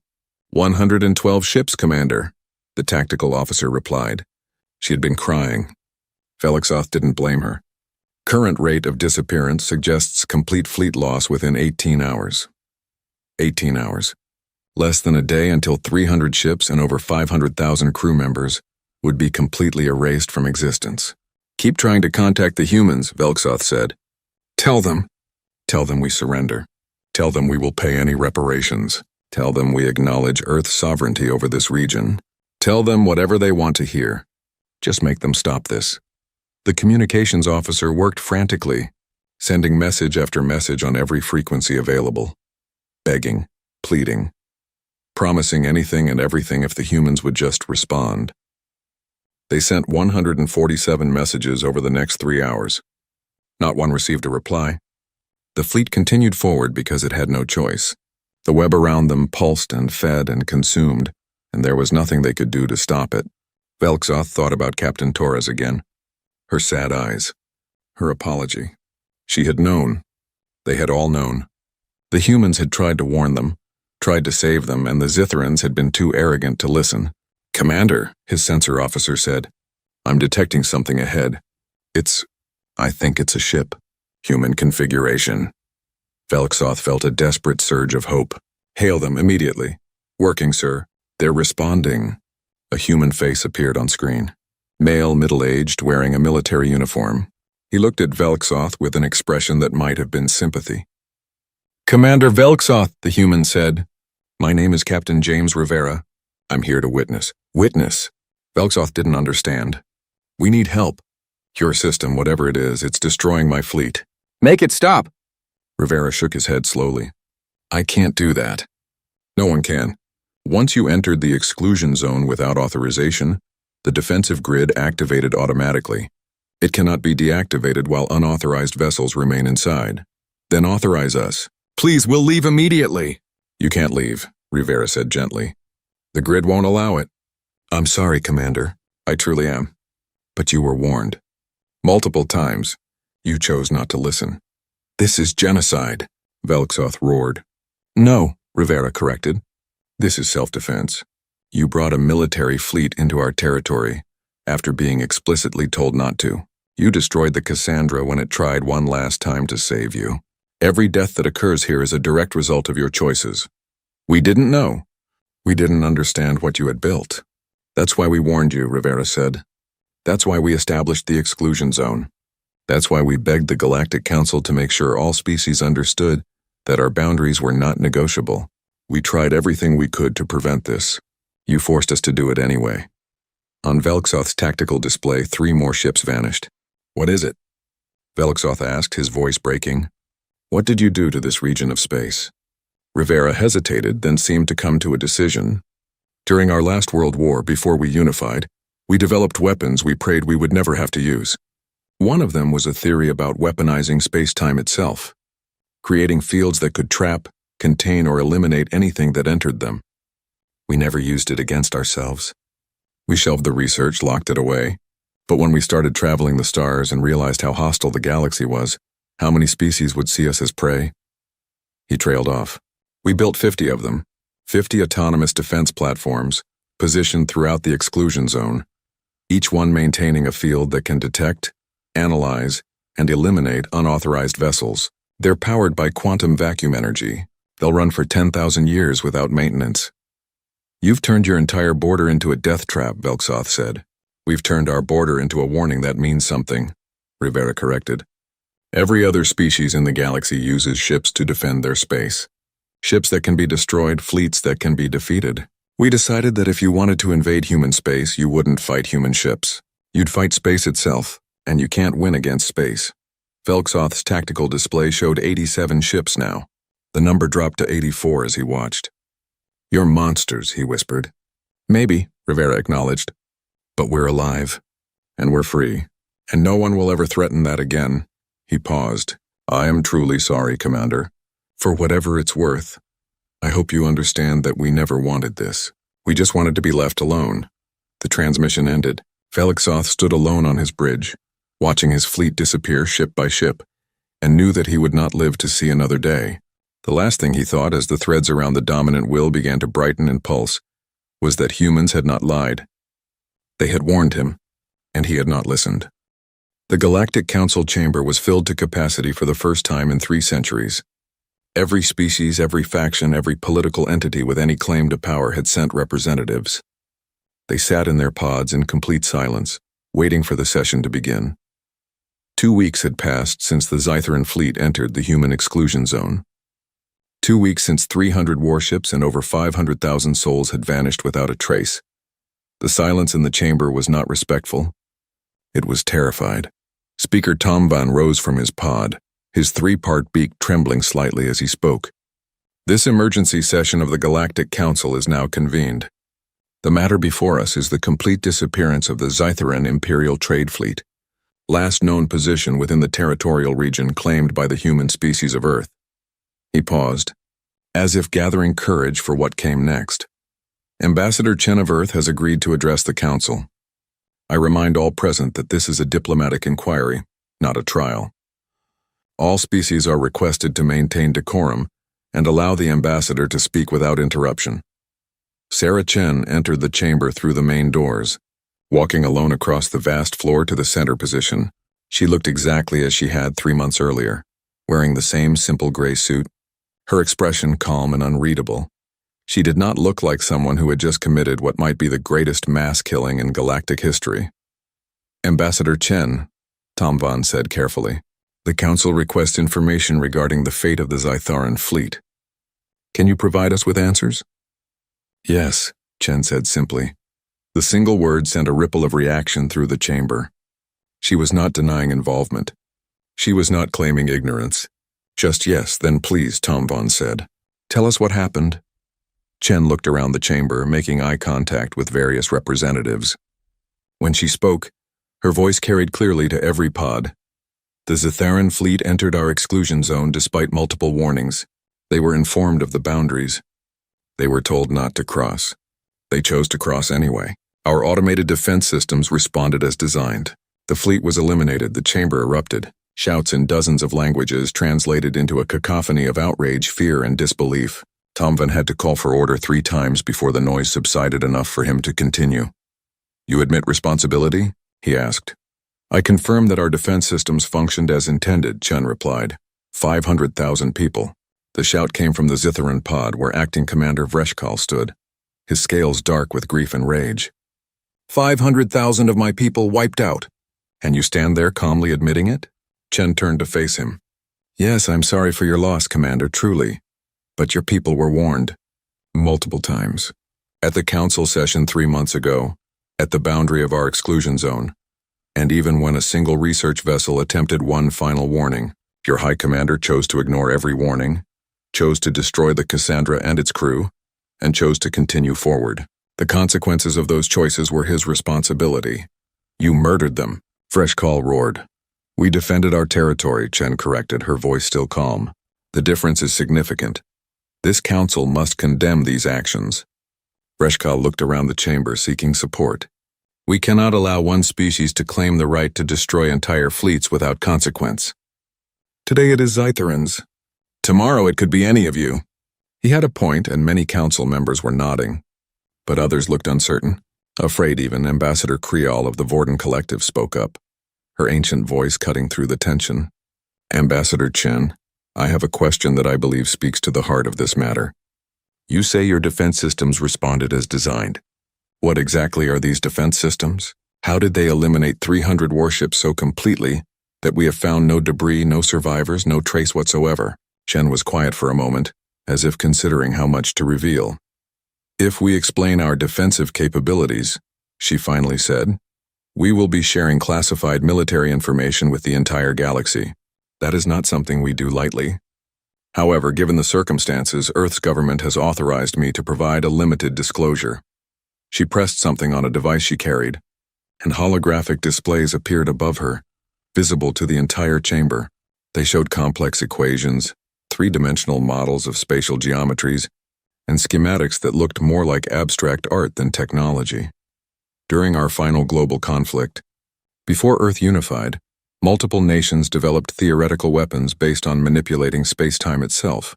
112 ships, Commander," the tactical officer replied. She had been crying. Velixoth didn't blame her. Current rate of disappearance suggests complete fleet loss within 18 hours. 18 hours. Less than a day until 300 ships and over 500,000 crew members would be completely erased from existence. "Keep trying to contact the humans," Velixoth said. Tell them we surrender. Tell them we will pay any reparations. Tell them we acknowledge Earth's sovereignty over this region. Tell them whatever they want to hear. Just make them stop this." The communications officer worked frantically, sending message after message on every frequency available. Begging, pleading, promising anything and everything if the humans would just respond. They sent 147 messages over the next 3 hours. Not one received a reply. The fleet continued forward because it had no choice. The web around them pulsed and fed and consumed, and there was nothing they could do to stop it. Velixoth thought about Captain Torres again. Her sad eyes. Her apology. She had known. They had all known. The humans had tried to warn them, tried to save them, and the Zitharans had been too arrogant to listen. "Commander," his sensor officer said, "I'm detecting something ahead. I think it's a ship. Human configuration." Velixoth felt a desperate surge of hope. "Hail them immediately." "Working, sir. They're responding." A human face appeared on screen. Male, middle-aged, wearing a military uniform. He looked at Velxoth with an expression that might have been sympathy. "Commander Velxoth," the human said. "My name is Captain James Rivera. I'm here to witness." Witness? Velxoth didn't understand. "We need help. Your system, whatever it is, it's destroying my fleet." Make it stop. Rivera shook his head slowly. "I can't do that." "No one can. Once you entered the exclusion zone without authorization, the defensive grid activated automatically. It cannot be deactivated while unauthorized vessels remain inside. Then authorize us." "Please, we'll leave immediately." "You can't leave," Rivera said gently. "The grid won't allow it." "I'm sorry, Commander. I truly am. But you were warned. Multiple times. You chose not to listen." "This is genocide," Velxoth roared. "No," Rivera corrected. "This is self-defense. You brought a military fleet into our territory after being explicitly told not to. You destroyed the Cassandra when it tried one last time to save you. Every death that occurs here is a direct result of your choices. We didn't know. We didn't understand what you had built. That's why we warned you," Rivera said. "That's why we established the exclusion zone. That's why we begged the Galactic Council to make sure all species understood that our boundaries were not negotiable. We tried everything we could to prevent this. You forced us to do it anyway." On Velxoth's tactical display, 3 more ships vanished. "What is it?" Velxoth asked, his voice breaking. "What did you do to this region of space?" Rivera hesitated, then seemed to come to a decision. "During our last World War, before we unified, we developed weapons we prayed we would never have to use. One of them was a theory about weaponizing space-time itself, creating fields that could trap, contain, or eliminate anything that entered them. We never used it against ourselves. We shelved the research, locked it away. But when we started traveling the stars and realized how hostile the galaxy was, how many species would see us as prey?" He trailed off. "We built 50 of them, 50 autonomous defense platforms, positioned throughout the exclusion zone, each one maintaining a field that can detect, analyze, and eliminate unauthorized vessels. They're powered by quantum vacuum energy. They'll run for 10,000 years without maintenance." "You've turned your entire border into a death trap," Velxoth said. "We've turned our border into a warning that means something," Rivera corrected. "Every other species in the galaxy uses ships to defend their space. Ships that can be destroyed, fleets that can be defeated. We decided that if you wanted to invade human space, you wouldn't fight human ships. You'd fight space itself, and you can't win against space." Velxoth's tactical display showed 87 ships now. The number dropped to 84 as he watched. "You're monsters," he whispered. "Maybe," Rivera acknowledged. "But we're alive, and we're free, and no one will ever threaten that again." He paused. "I am truly sorry, Commander. For whatever it's worth, I hope you understand that we never wanted this. We just wanted to be left alone." The transmission ended. Velxoth stood alone on his bridge, watching his fleet disappear ship by ship, and knew that he would not live to see another day. The last thing he thought as the threads around the dominant will began to brighten and pulse was that humans had not lied. They had warned him, and he had not listened. The Galactic Council chamber was filled to capacity for the first time in 3 centuries. Every species, every faction, every political entity with any claim to power had sent representatives. They sat in their pods in complete silence, waiting for the session to begin. 2 weeks had passed since the Zitharan fleet entered the human exclusion zone. 2 weeks since 300 warships and over 500,000 souls had vanished without a trace. The silence in the chamber was not respectful. It was terrified. Speaker Tom Van rose from his pod, his 3-part beak trembling slightly as he spoke. "This emergency session of the Galactic Council is now convened. The matter before us is the complete disappearance of the Zitharan Imperial Trade Fleet, last known position within the territorial region claimed by the human species of Earth." He paused, as if gathering courage for what came next. "Ambassador Chen of Earth has agreed to address the Council. I remind all present that this is a diplomatic inquiry, not a trial. All species are requested to maintain decorum and allow the ambassador to speak without interruption." Sarah Chen entered the chamber through the main doors, walking alone across the vast floor to the center position. She looked exactly as she had 3 months earlier, wearing the same simple gray suit, her expression calm and unreadable. She did not look like someone who had just committed what might be the greatest mass killing in galactic history. "Ambassador Chen," Tom Von said carefully. The Council requests information regarding the fate of the Zitharan fleet. Can you provide us with answers? Yes, Chen said simply. The single word sent a ripple of reaction through the chamber. She was not denying involvement. She was not claiming ignorance. Just yes, then please, Tom Von said. Tell us what happened. Chen looked around the chamber, making eye contact with various representatives. When she spoke, her voice carried clearly to every pod. The Zitharan fleet entered our exclusion zone despite multiple warnings. They were informed of the boundaries. They were told not to cross. They chose to cross anyway. Our automated defense systems responded as designed. The fleet was eliminated, the chamber erupted. Shouts in dozens of languages translated into a cacophony of outrage, fear, and disbelief. Tom Von had to call for order 3 times before the noise subsided enough for him to continue. You admit responsibility? He asked. I confirm that our defense systems functioned as intended, Chen replied. 500,000 people. The shout came from the Zitharan pod where Acting Commander Vreshkal stood, his scales dark with grief and rage. 500,000 of my people wiped out. And you stand there calmly admitting it? Chen turned to face him. Yes, I'm sorry for your loss, Commander, truly. But your people were warned. Multiple times. At the council session 3 months ago, at the boundary of our exclusion zone, and even when a single research vessel attempted one final warning, your High Commander chose to ignore every warning, chose to destroy the Cassandra and its crew, and chose to continue forward. The consequences of those choices were his responsibility. You murdered them, Vreshkal roared. We defended our territory, Chen corrected, her voice still calm. The difference is significant. This council must condemn these actions. Vreshkal looked around the chamber seeking support. We cannot allow one species to claim the right to destroy entire fleets without consequence. Today it is Zitharan's. Tomorrow it could be any of you. He had a point, and many council members were nodding. But others looked uncertain. Afraid even, Ambassador Creole of the Vorden Collective spoke up, her ancient voice cutting through the tension. Ambassador Chen, I have a question that I believe speaks to the heart of this matter. You say your defense systems responded as designed. What exactly are these defense systems? How did they eliminate 300 warships so completely that we have found no debris, no survivors, no trace whatsoever? Chen was quiet for a moment, as if considering how much to reveal. If we explain our defensive capabilities, she finally said, we will be sharing classified military information with the entire galaxy. That is not something we do lightly. However, given the circumstances, Earth's government has authorized me to provide a limited disclosure. She pressed something on a device she carried, and holographic displays appeared above her, visible to the entire chamber. They showed complex equations, 3-dimensional models of spatial geometries, and schematics that looked more like abstract art than technology. During our final global conflict, before Earth unified, multiple nations developed theoretical weapons based on manipulating space-time itself.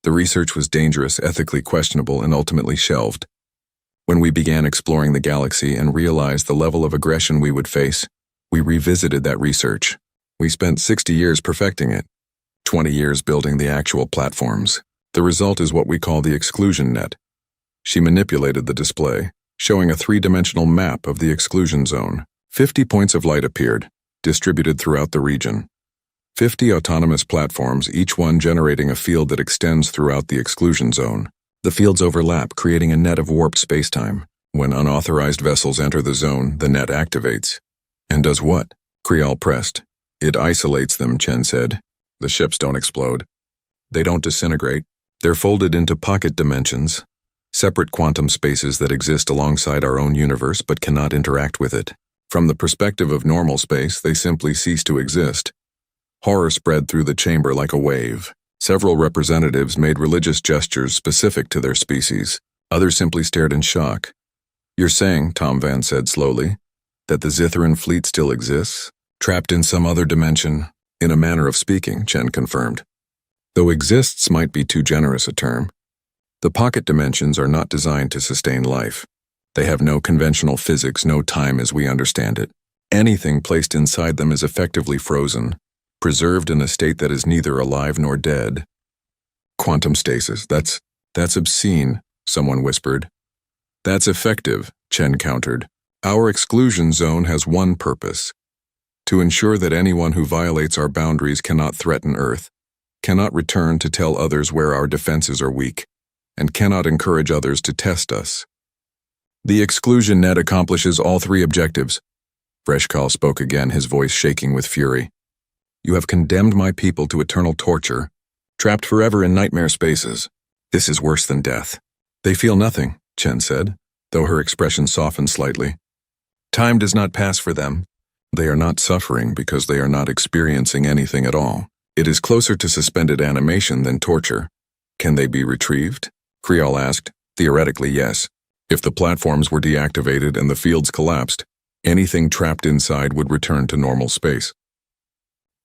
The research was dangerous, ethically questionable, and ultimately shelved. When we began exploring the galaxy and realized the level of aggression we would face, we revisited that research. We spent 60 years perfecting it, 20 years building the actual platforms. The result is what we call the exclusion net. She manipulated the display, showing a 3-dimensional map of the exclusion zone. 50 points of light appeared, distributed throughout the region. 50 autonomous platforms, each one generating a field that extends throughout the exclusion zone. The fields overlap, creating a net of warped spacetime. When unauthorized vessels enter the zone, the net activates. And does what? Creole pressed. It isolates them, Chen said. The ships don't explode. They don't disintegrate. They're folded into pocket dimensions, separate quantum spaces that exist alongside our own universe but cannot interact with it. From the perspective of normal space, they simply cease to exist. Horror spread through the chamber like a wave. Several representatives made religious gestures specific to their species. Others simply stared in shock. You're saying, Tom Van said slowly, that the Zitharan fleet still exists? Trapped in some other dimension? In a manner of speaking, Chen confirmed. Though exists might be too generous a term. The pocket dimensions are not designed to sustain life. They have no conventional physics, no time as we understand it. Anything placed inside them is effectively frozen, preserved in a state that is neither alive nor dead. Quantum stasis, that's obscene, someone whispered. That's effective, Chen countered. Our exclusion zone has one purpose: to ensure that anyone who violates our boundaries cannot threaten Earth, cannot return to tell others where our defenses are weak, and cannot encourage others to test us. The exclusion net accomplishes all three objectives. Vreshkal spoke again, his voice shaking with fury. You have condemned my people to eternal torture, trapped forever in nightmare spaces. This is worse than death. They feel nothing, Chen said, though her expression softened slightly. Time does not pass for them. They are not suffering because they are not experiencing anything at all. It is closer to suspended animation than torture. Can they be retrieved? Kriol asked. Theoretically, yes. If the platforms were deactivated and the fields collapsed, anything trapped inside would return to normal space.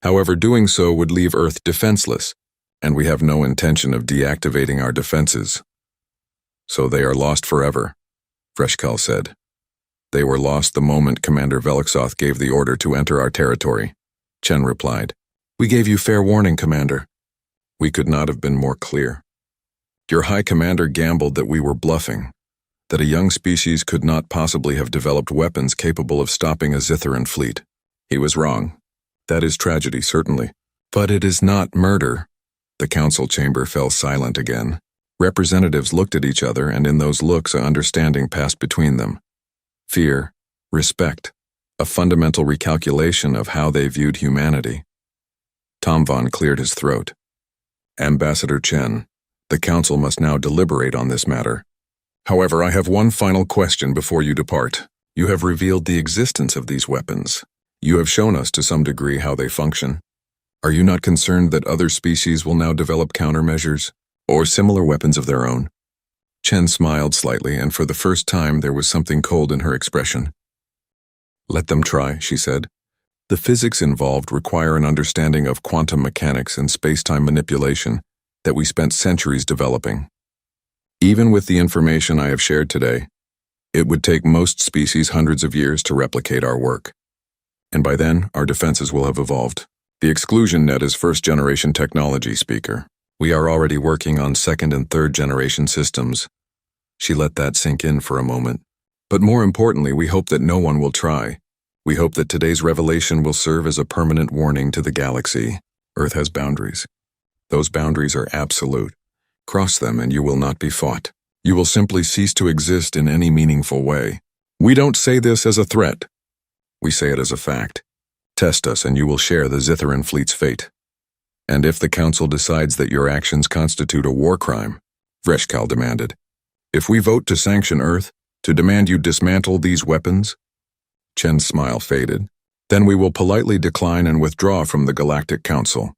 However, doing so would leave Earth defenseless, and we have no intention of deactivating our defenses. So they are lost forever, Vreshkal said. They were lost the moment Commander Velixoth gave the order to enter our territory, Chen replied. We gave you fair warning, Commander. We could not have been more clear. Your High Commander gambled that we were bluffing, that a young species could not possibly have developed weapons capable of stopping a Zitharan fleet. He was wrong. That is tragedy, certainly. But it is not murder. The council chamber fell silent again. Representatives looked at each other, and in those looks an understanding passed between them. Fear, respect, a fundamental recalculation of how they viewed humanity. Tom Von cleared his throat. Ambassador Chen, the council must now deliberate on this matter. However, I have one final question before you depart. You have revealed the existence of these weapons. You have shown us to some degree how they function. Are you not concerned that other species will now develop countermeasures or similar weapons of their own? Chen smiled slightly, and for the first time there was something cold in her expression. Let them try, she said. The physics involved require an understanding of quantum mechanics and space-time manipulation that we spent centuries developing. Even with the information I have shared today, it would take most species hundreds of years to replicate our work. And by then, our defenses will have evolved. The exclusion net is first-generation technology, Speaker. We are already working on second- and third-generation systems. She let that sink in for a moment. But more importantly, we hope that no one will try. We hope that today's revelation will serve as a permanent warning to the galaxy. Earth has boundaries. Those boundaries are absolute. Cross them and you will not be fought. You will simply cease to exist in any meaningful way. We don't say this as a threat. We say it as a fact. Test us and you will share the Zitharan fleet's fate. And if the Council decides that your actions constitute a war crime, Vreshkal demanded, if we vote to sanction Earth, to demand you dismantle these weapons? Chen's smile faded. Then we will politely decline and withdraw from the Galactic Council.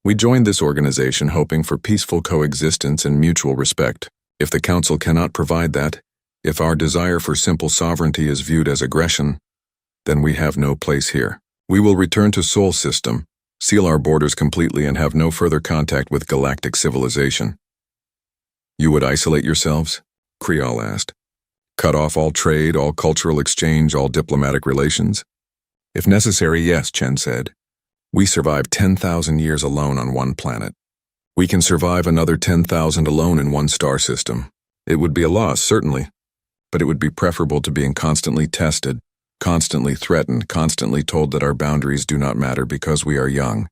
We joined this organization hoping for peaceful coexistence and mutual respect. If the Council cannot provide that, if our desire for simple sovereignty is viewed as aggression, then we have no place here. We will return to Sol System, seal our borders completely, and have no further contact with galactic civilization. You would isolate yourselves? Kriol asked. Cut off all trade, all cultural exchange, all diplomatic relations? If necessary, yes, Chen said. We survived 10,000 years alone on one planet. We can survive another 10,000 alone in one star system. It would be a loss, certainly, but it would be preferable to being constantly tested, constantly threatened, constantly told that our boundaries do not matter because we are young.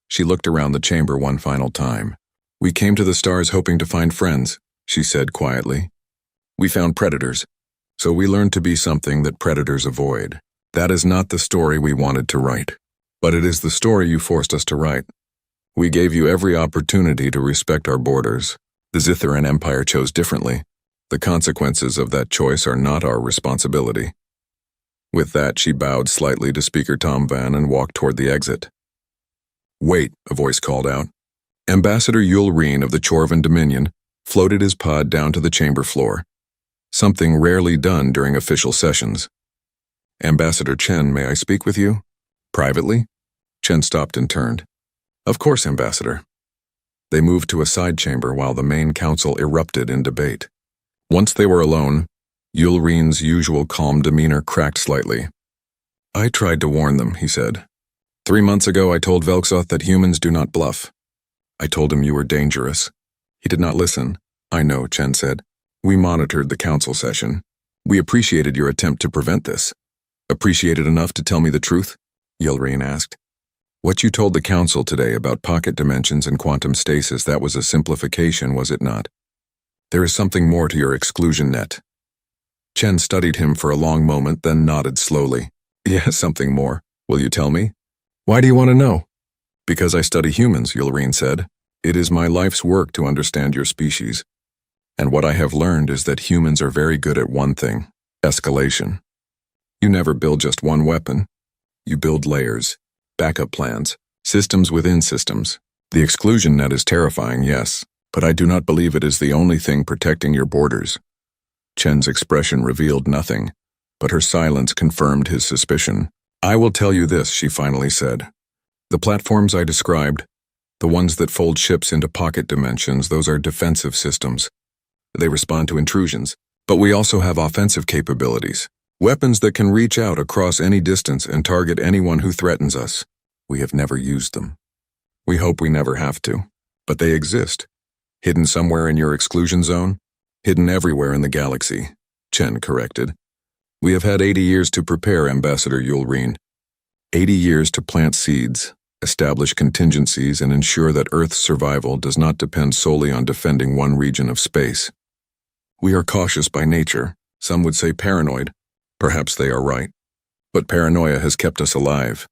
She looked around the chamber one final time. We came to the stars hoping to find friends, she said quietly. We found predators, so we learned to be something that predators avoid. That is not the story we wanted to write, but it is the story you forced us to write. We gave you every opportunity to respect our borders. The Zitharan Empire chose differently. The consequences of that choice are not our responsibility. With that, she bowed slightly to Speaker Tom Van and walked toward the exit. Wait, a voice called out. Ambassador Yul Reen of the Chorvan Dominion floated his pod down to the chamber floor, something rarely done during official sessions. Ambassador Chen, may I speak with you? Privately? Chen stopped and turned. Of course, Ambassador. They moved to a side chamber while the main council erupted in debate. Once they were alone, Yul Reen's usual calm demeanor cracked slightly. I tried to warn them, he said. 3 months ago I told Velixoth that humans do not bluff. I told him you were dangerous. He did not listen. I know, Chen said. We monitored the council session. We appreciated your attempt to prevent this. Appreciated enough to tell me the truth? Yulreen asked. What you told the council today about pocket dimensions and quantum stasis, that was a simplification, was it not? There is something more to your exclusion net. Chen studied him for a long moment, then nodded slowly. Yes, something more. Will you tell me? Why do you want to know? Because I study humans, Yulreen said. It is my life's work to understand your species. And what I have learned is that humans are very good at one thing: escalation. You never build just one weapon. You build layers, backup plans, systems within systems. The exclusion net is terrifying, yes, but I do not believe it is the only thing protecting your borders. Chen's expression revealed nothing, but her silence confirmed his suspicion. I will tell you this, she finally said. The platforms I described, the ones that fold ships into pocket dimensions, those are defensive systems. They respond to intrusions, but we also have offensive capabilities. Weapons that can reach out across any distance and target anyone who threatens us. We have never used them. We hope we never have to, but they exist. Hidden somewhere in your exclusion zone? Hidden everywhere in the galaxy, Chen corrected. We have had 80 years to prepare, Ambassador Yulreen. 80 years to plant seeds, establish contingencies, and ensure that Earth's survival does not depend solely on defending one region of space. We are cautious by nature, some would say paranoid. Perhaps they are right. But paranoia has kept us alive.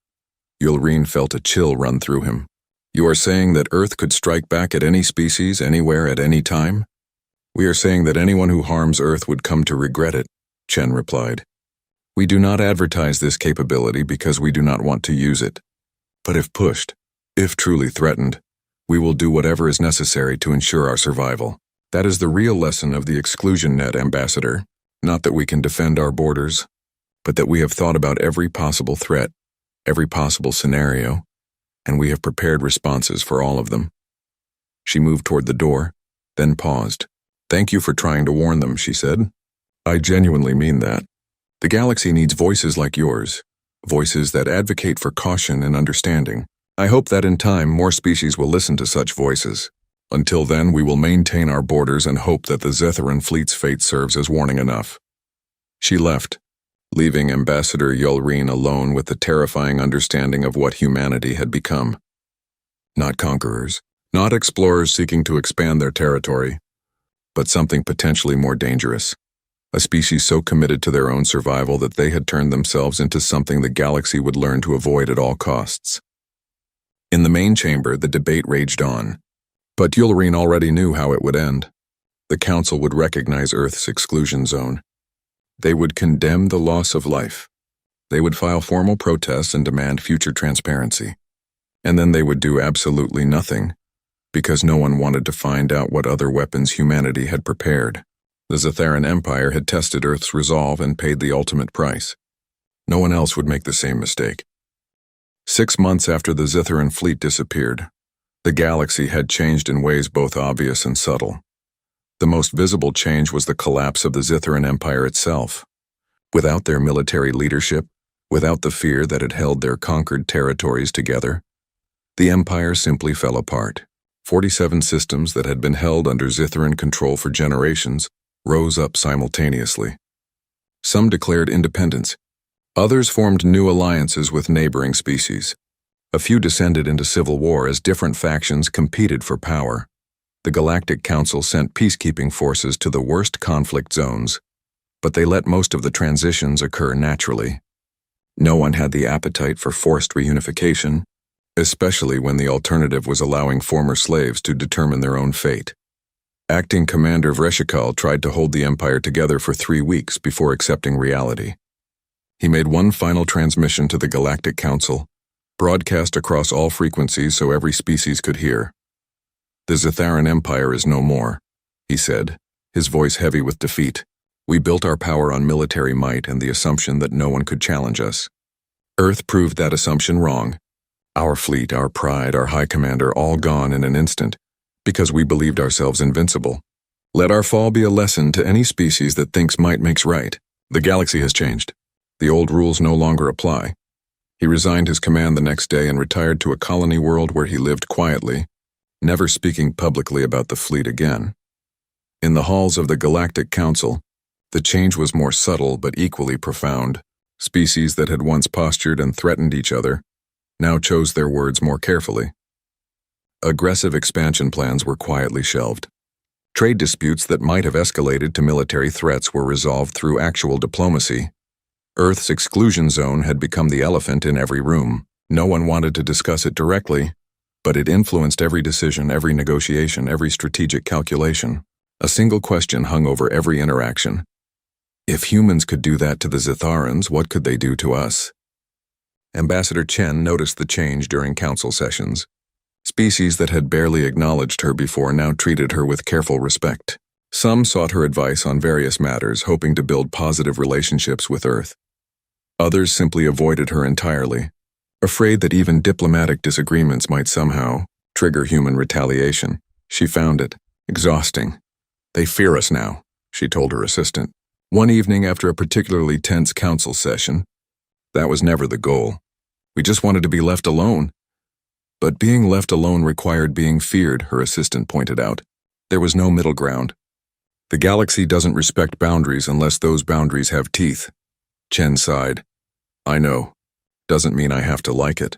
Yulreen felt a chill run through him. You are saying that Earth could strike back at any species, anywhere, at any time? We are saying that anyone who harms Earth would come to regret it, Chen replied. We do not advertise this capability because we do not want to use it. But if pushed, if truly threatened, we will do whatever is necessary to ensure our survival. That is the real lesson of the exclusion net, Ambassador. Not that we can defend our borders, but that we have thought about every possible threat, every possible scenario, and we have prepared responses for all of them. She moved toward the door, then paused. Thank you for trying to warn them, she said. I genuinely mean that. The galaxy needs voices like yours, voices that advocate for caution and understanding. I hope that in time more species will listen to such voices. Until then, we will maintain our borders and hope that the Zitharan fleet's fate serves as warning enough. She left, leaving Ambassador Yulreen alone with the terrifying understanding of what humanity had become. Not conquerors, not explorers seeking to expand their territory, but something potentially more dangerous. A species so committed to their own survival that they had turned themselves into something the galaxy would learn to avoid at all costs. In the main chamber, the debate raged on. But Yulreen already knew how it would end. The Council would recognize Earth's exclusion zone. They would condemn the loss of life. They would file formal protests and demand future transparency. And then they would do absolutely nothing, because no one wanted to find out what other weapons humanity had prepared. The Zitharan Empire had tested Earth's resolve and paid the ultimate price. No one else would make the same mistake. 6 months after the Zitharan fleet disappeared, the galaxy had changed in ways both obvious and subtle. The most visible change was the collapse of the Zitharan Empire itself. Without their military leadership, without the fear that had held their conquered territories together, the empire simply fell apart. 47 systems that had been held under Zitharan control for generations rose up simultaneously. Some declared independence. Others formed new alliances with neighboring species. A few descended into civil war as different factions competed for power. The Galactic Council sent peacekeeping forces to the worst conflict zones, but they let most of the transitions occur naturally. No one had the appetite for forced reunification, especially when the alternative was allowing former slaves to determine their own fate. Acting Commander Vreshikal tried to hold the Empire together for 3 weeks before accepting reality. He made one final transmission to the Galactic Council, broadcast across all frequencies so every species could hear. The Zitharan Empire is no more, he said, his voice heavy with defeat. We built our power on military might and the assumption that no one could challenge us. Earth proved that assumption wrong. Our fleet, our pride, our high commander, all gone in an instant, because we believed ourselves invincible. Let our fall be a lesson to any species that thinks might makes right. The galaxy has changed. The old rules no longer apply. He resigned his command the next day and retired to a colony world where he lived quietly, never speaking publicly about the fleet again. In the halls of the Galactic Council, the change was more subtle but equally profound. Species that had once postured and threatened each other now chose their words more carefully. Aggressive expansion plans were quietly shelved. Trade disputes that might have escalated to military threats were resolved through actual diplomacy. Earth's exclusion zone had become the elephant in every room. No one wanted to discuss it directly, but it influenced every decision, every negotiation, every strategic calculation. A single question hung over every interaction. If humans could do that to the Zitharans, what could they do to us? Ambassador Chen noticed the change during council sessions. Species that had barely acknowledged her before now treated her with careful respect. Some sought her advice on various matters, hoping to build positive relationships with Earth. Others simply avoided her entirely, afraid that even diplomatic disagreements might somehow trigger human retaliation. She found it exhausting. "They fear us now," she told her assistant. One evening after a particularly tense council session, that was never the goal. "We just wanted to be left alone." But being left alone required being feared, her assistant pointed out. There was no middle ground. "The galaxy doesn't respect boundaries unless those boundaries have teeth." Chen sighed. "I know. Doesn't mean I have to like it."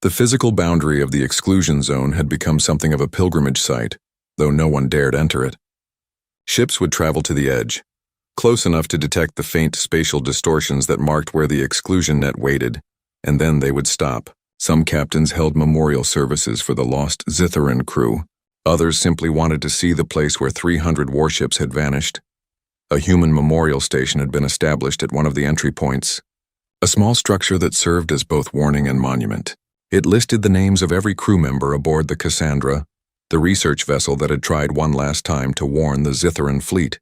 The physical boundary of the exclusion zone had become something of a pilgrimage site, though no one dared enter it. Ships would travel to the edge, close enough to detect the faint spatial distortions that marked where the exclusion net waited, and then they would stop. Some captains held memorial services for the lost Zitharan crew. Others simply wanted to see the place where 300 warships had vanished. A human memorial station had been established at one of the entry points, a small structure that served as both warning and monument. It listed the names of every crew member aboard the Cassandra, the research vessel that had tried one last time to warn the Zitharan fleet.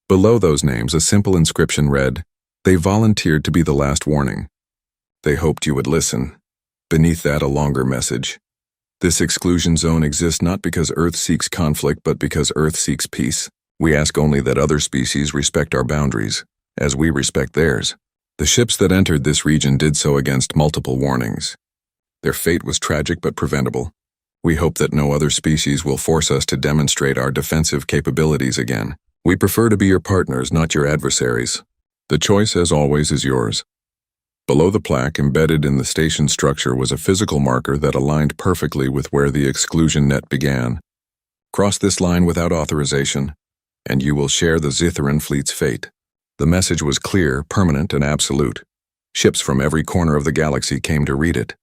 Below those names, a simple inscription read, "They volunteered to be the last warning. They hoped you would listen." Beneath that, a longer message. "This exclusion zone exists not because Earth seeks conflict, but because Earth seeks peace. We ask only that other species respect our boundaries, as we respect theirs." The ships that entered this region did so against multiple warnings. Their fate was tragic but preventable. We hope that no other species will force us to demonstrate our defensive capabilities again. We prefer to be your partners, not your adversaries. The choice, as always, is yours. Below the plaque, embedded in the station structure, was a physical marker that aligned perfectly with where the exclusion net began. "Cross this line without authorization, and you will share the Zitharan fleet's fate." The message was clear, permanent, and absolute. Ships from every corner of the galaxy came to read it.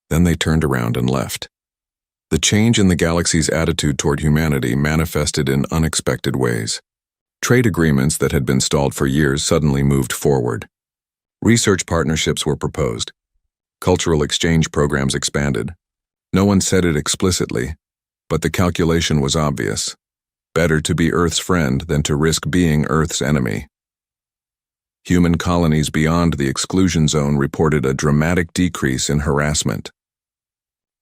Then they turned around and left. The change in the galaxy's attitude toward humanity manifested in unexpected ways. Trade agreements that had been stalled for years suddenly moved forward. Research partnerships were proposed. Cultural exchange programs expanded. No one said it explicitly, but the calculation was obvious. Better to be Earth's friend than to risk being Earth's enemy. Human colonies beyond the exclusion zone reported a dramatic decrease in harassment.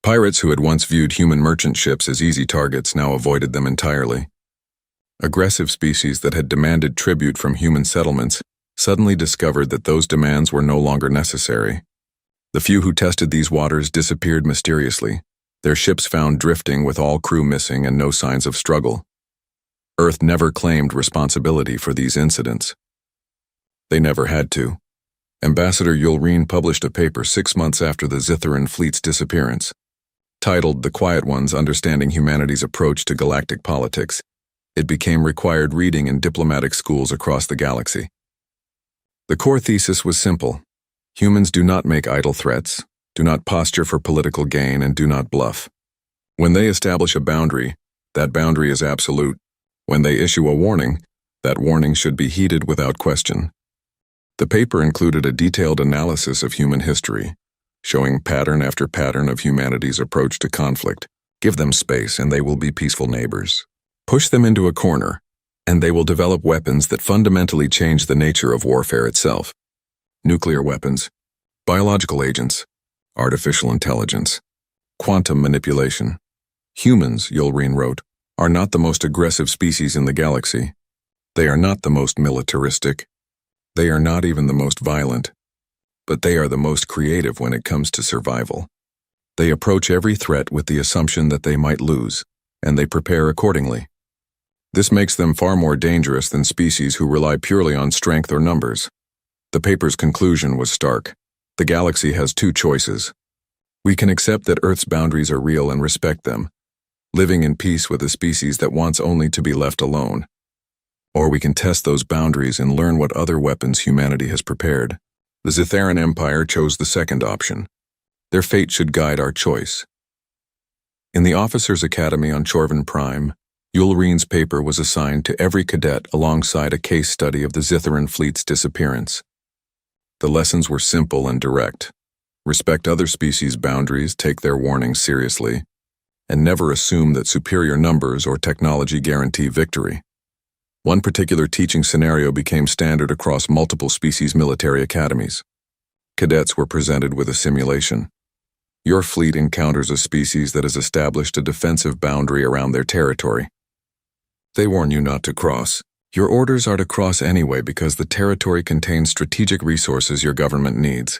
Pirates who had once viewed human merchant ships as easy targets now avoided them entirely. Aggressive species that had demanded tribute from human settlements suddenly discovered that those demands were no longer necessary. The few who tested these waters disappeared mysteriously, their ships found drifting with all crew missing and no signs of struggle. Earth never claimed responsibility for these incidents. They never had to. Ambassador Yulreen published a paper 6 months after the Zitharan fleet's disappearance. Titled "The Quiet Ones: Understanding Humanity's Approach to Galactic Politics," it became required reading in diplomatic schools across the galaxy. The core thesis was simple. Humans do not make idle threats, do not posture for political gain, and do not bluff. When they establish a boundary, that boundary is absolute. When they issue a warning, that warning should be heeded without question. The paper included a detailed analysis of human history, showing pattern after pattern of humanity's approach to conflict. Give them space and they will be peaceful neighbors. Push them into a corner, and they will develop weapons that fundamentally change the nature of warfare itself. Nuclear weapons, biological agents, artificial intelligence, quantum manipulation. Humans, Yulreen wrote, are not the most aggressive species in the galaxy. They are not the most militaristic. They are not even the most violent. But they are the most creative when it comes to survival. They approach every threat with the assumption that they might lose, and they prepare accordingly. This makes them far more dangerous than species who rely purely on strength or numbers. The paper's conclusion was stark. The galaxy has two choices. We can accept that Earth's boundaries are real and respect them, living in peace with a species that wants only to be left alone. Or we can test those boundaries and learn what other weapons humanity has prepared. The Zitharan Empire chose the second option. Their fate should guide our choice. In the Officers' Academy on Chorvan Prime, Yulreen's paper was assigned to every cadet alongside a case study of the Zitharan fleet's disappearance. The lessons were simple and direct. Respect other species' boundaries, take their warnings seriously, and never assume that superior numbers or technology guarantee victory. One particular teaching scenario became standard across multiple species military academies. Cadets were presented with a simulation. Your fleet encounters a species that has established a defensive boundary around their territory. They warn you not to cross. Your orders are to cross anyway because the territory contains strategic resources your government needs.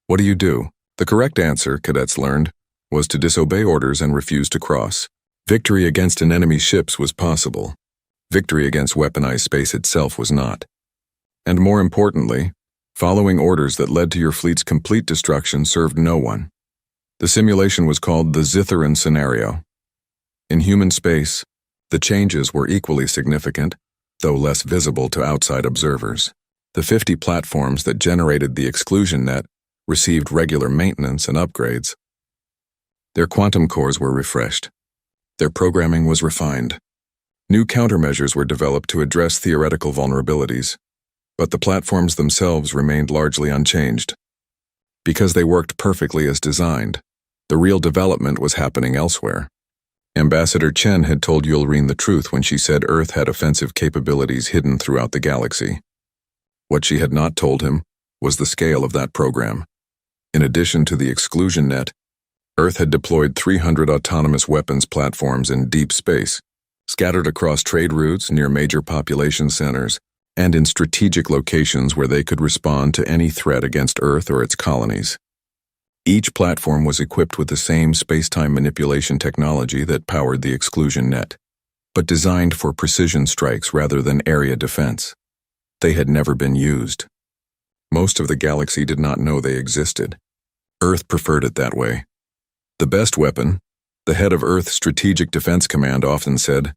What do you do? The correct answer, cadets learned, was to disobey orders and refuse to cross. Victory against an enemy's ships was possible. Victory against weaponized space itself was not. And more importantly, following orders that led to your fleet's complete destruction served no one. The simulation was called the Zitharan scenario. In human space, the changes were equally significant, though less visible to outside observers. The 50 platforms that generated the exclusion net received regular maintenance and upgrades. Their quantum cores were refreshed. Their programming was refined. New countermeasures were developed to address theoretical vulnerabilities, but the platforms themselves remained largely unchanged. Because they worked perfectly as designed, the real development was happening elsewhere. Ambassador Chen had told Yulreen the truth when she said Earth had offensive capabilities hidden throughout the galaxy. What she had not told him was the scale of that program. In addition to the exclusion net, Earth had deployed 300 autonomous weapons platforms in deep space, scattered across trade routes near major population centers, and in strategic locations where they could respond to any threat against Earth or its colonies. Each platform was equipped with the same space-time manipulation technology that powered the exclusion net, but designed for precision strikes rather than area defense. They had never been used. Most of the galaxy did not know they existed. Earth preferred it that way. The best weapon, the head of Earth's Strategic Defense Command often said,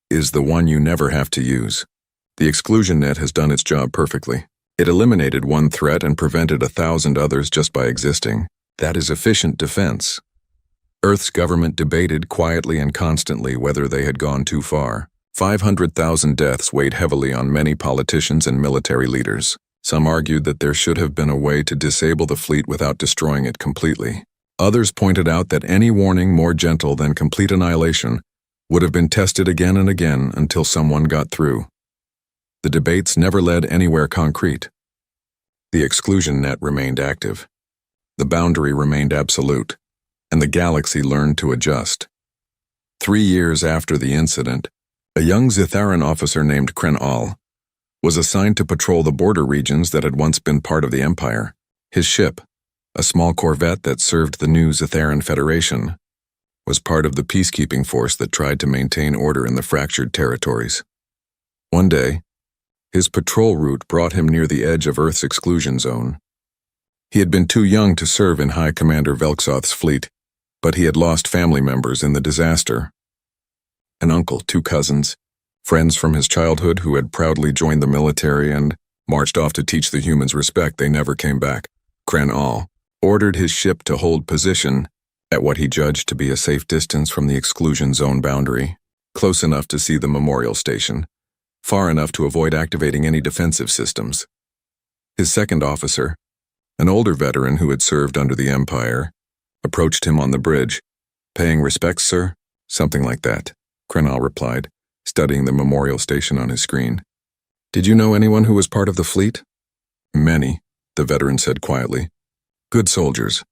is the one you never have to use. The exclusion net has done its job perfectly. It eliminated one threat and prevented 1,000 others just by existing. That is efficient defense. Earth's government debated quietly and constantly whether they had gone too far. 500,000 deaths weighed heavily on many politicians and military leaders. Some argued that there should have been a way to disable the fleet without destroying it completely. Others pointed out that any warning more gentle than complete annihilation would have been tested again and again until someone got through. The debates never led anywhere concrete. The exclusion net remained active. The boundary remained absolute, and the galaxy learned to adjust. 3 years after the incident, a young Zitharan officer named Krenal was assigned to patrol the border regions that had once been part of the Empire. His ship, a small corvette that served the new Zitharan Federation, was part of the peacekeeping force that tried to maintain order in the fractured territories. One day, his patrol route brought him near the edge of Earth's exclusion zone. He had been too young to serve in High Commander Velksoth's fleet, but he had lost family members in the disaster. An uncle, 2 cousins, friends from his childhood who had proudly joined the military and marched off to teach the humans respect. They never came back. Krenal ordered his ship to hold position at what he judged to be a safe distance from the exclusion zone boundary, close enough to see the memorial station, far enough to avoid activating any defensive systems. His second officer, an older veteran who had served under the Empire, approached him on the bridge. "Paying respects, sir?" "Something like that," Krenal replied, studying the memorial station on his screen. "Did you know anyone who was part of the fleet?" "Many," the veteran said quietly. "Good soldiers,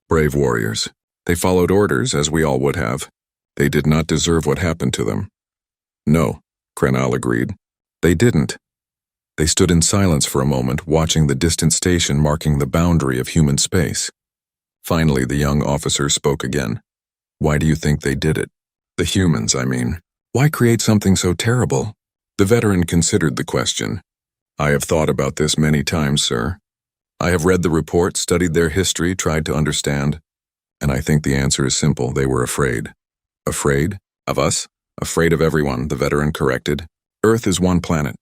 brave warriors. They followed orders, as we all would have. They did not deserve what happened to them." "No," Krenal agreed. "They didn't." They stood in silence for a moment, watching the distant station marking the boundary of human space. Finally, the young officer spoke again. "Why do you think they did it? The humans, I mean. Why create something so terrible?" The veteran considered the question. I have thought about this many times, sir. I have read the reports, studied their history, tried to understand, and I think the answer is simple. They were afraid. Afraid? Of us? Afraid of everyone, the veteran corrected. Earth is one planet,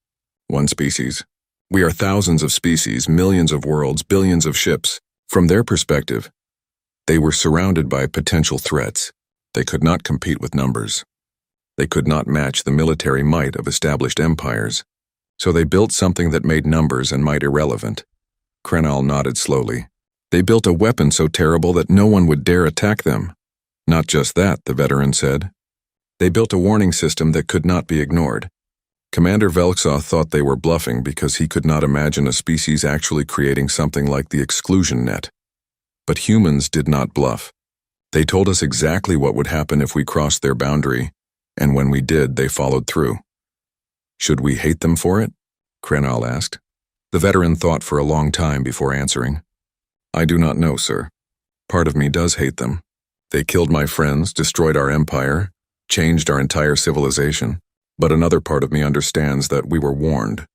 one species. We are thousands of species, millions of worlds, billions of ships. From their perspective, they were surrounded by potential threats. They could not compete with numbers. They could not match the military might of established empires. So they built something that made numbers and might irrelevant. Krenal nodded slowly. They built a weapon so terrible that no one would dare attack them. Not just that, the veteran said. They built a warning system that could not be ignored. Commander Velksoth thought they were bluffing because he could not imagine a species actually creating something like the exclusion net. But humans did not bluff. They told us exactly what would happen if we crossed their boundary, and when we did, they followed through. Should we hate them for it? Krenal asked. The veteran thought for a long time before answering. I do not know, sir. Part of me does hate them. They killed my friends, destroyed our empire, changed our entire civilization. But another part of me understands that we were warned.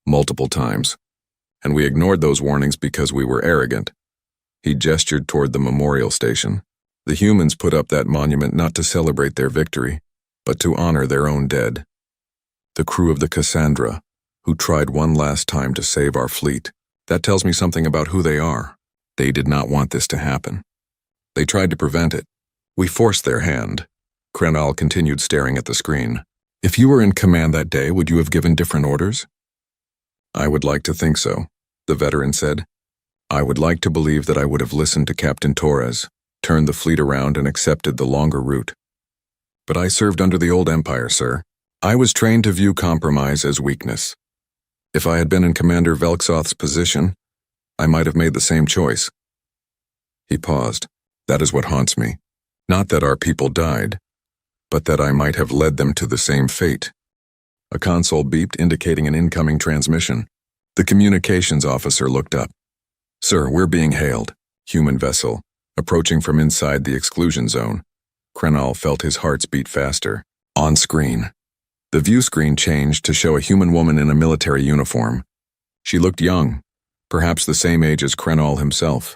Multiple times. And we ignored those warnings because we were arrogant. He gestured toward the memorial station. The humans put up that monument not to celebrate their victory, but to honor their own dead. The crew of the Cassandra, who tried one last time to save our fleet. That tells me something about who they are. They did not want this to happen. They tried to prevent it. We forced their hand. Krenal continued staring at the screen. If you were in command that day, would you have given different orders? I would like to think so, the veteran said. I would like to believe that I would have listened to Captain Torres, turned the fleet around and accepted the longer route. But I served under the old empire, sir. I was trained to view compromise as weakness. If I had been in Commander Velksoth's position, I might have made the same choice. He paused. That is what haunts me. Not that our people died, but that I might have led them to the same fate. A console beeped, indicating an incoming transmission. The communications officer looked up. Sir, we're being hailed. Human vessel, approaching from inside the exclusion zone. Krenal felt his hearts beat faster. On screen. The view screen changed to show a human woman in a military uniform. She looked young, perhaps the same age as Krenal himself.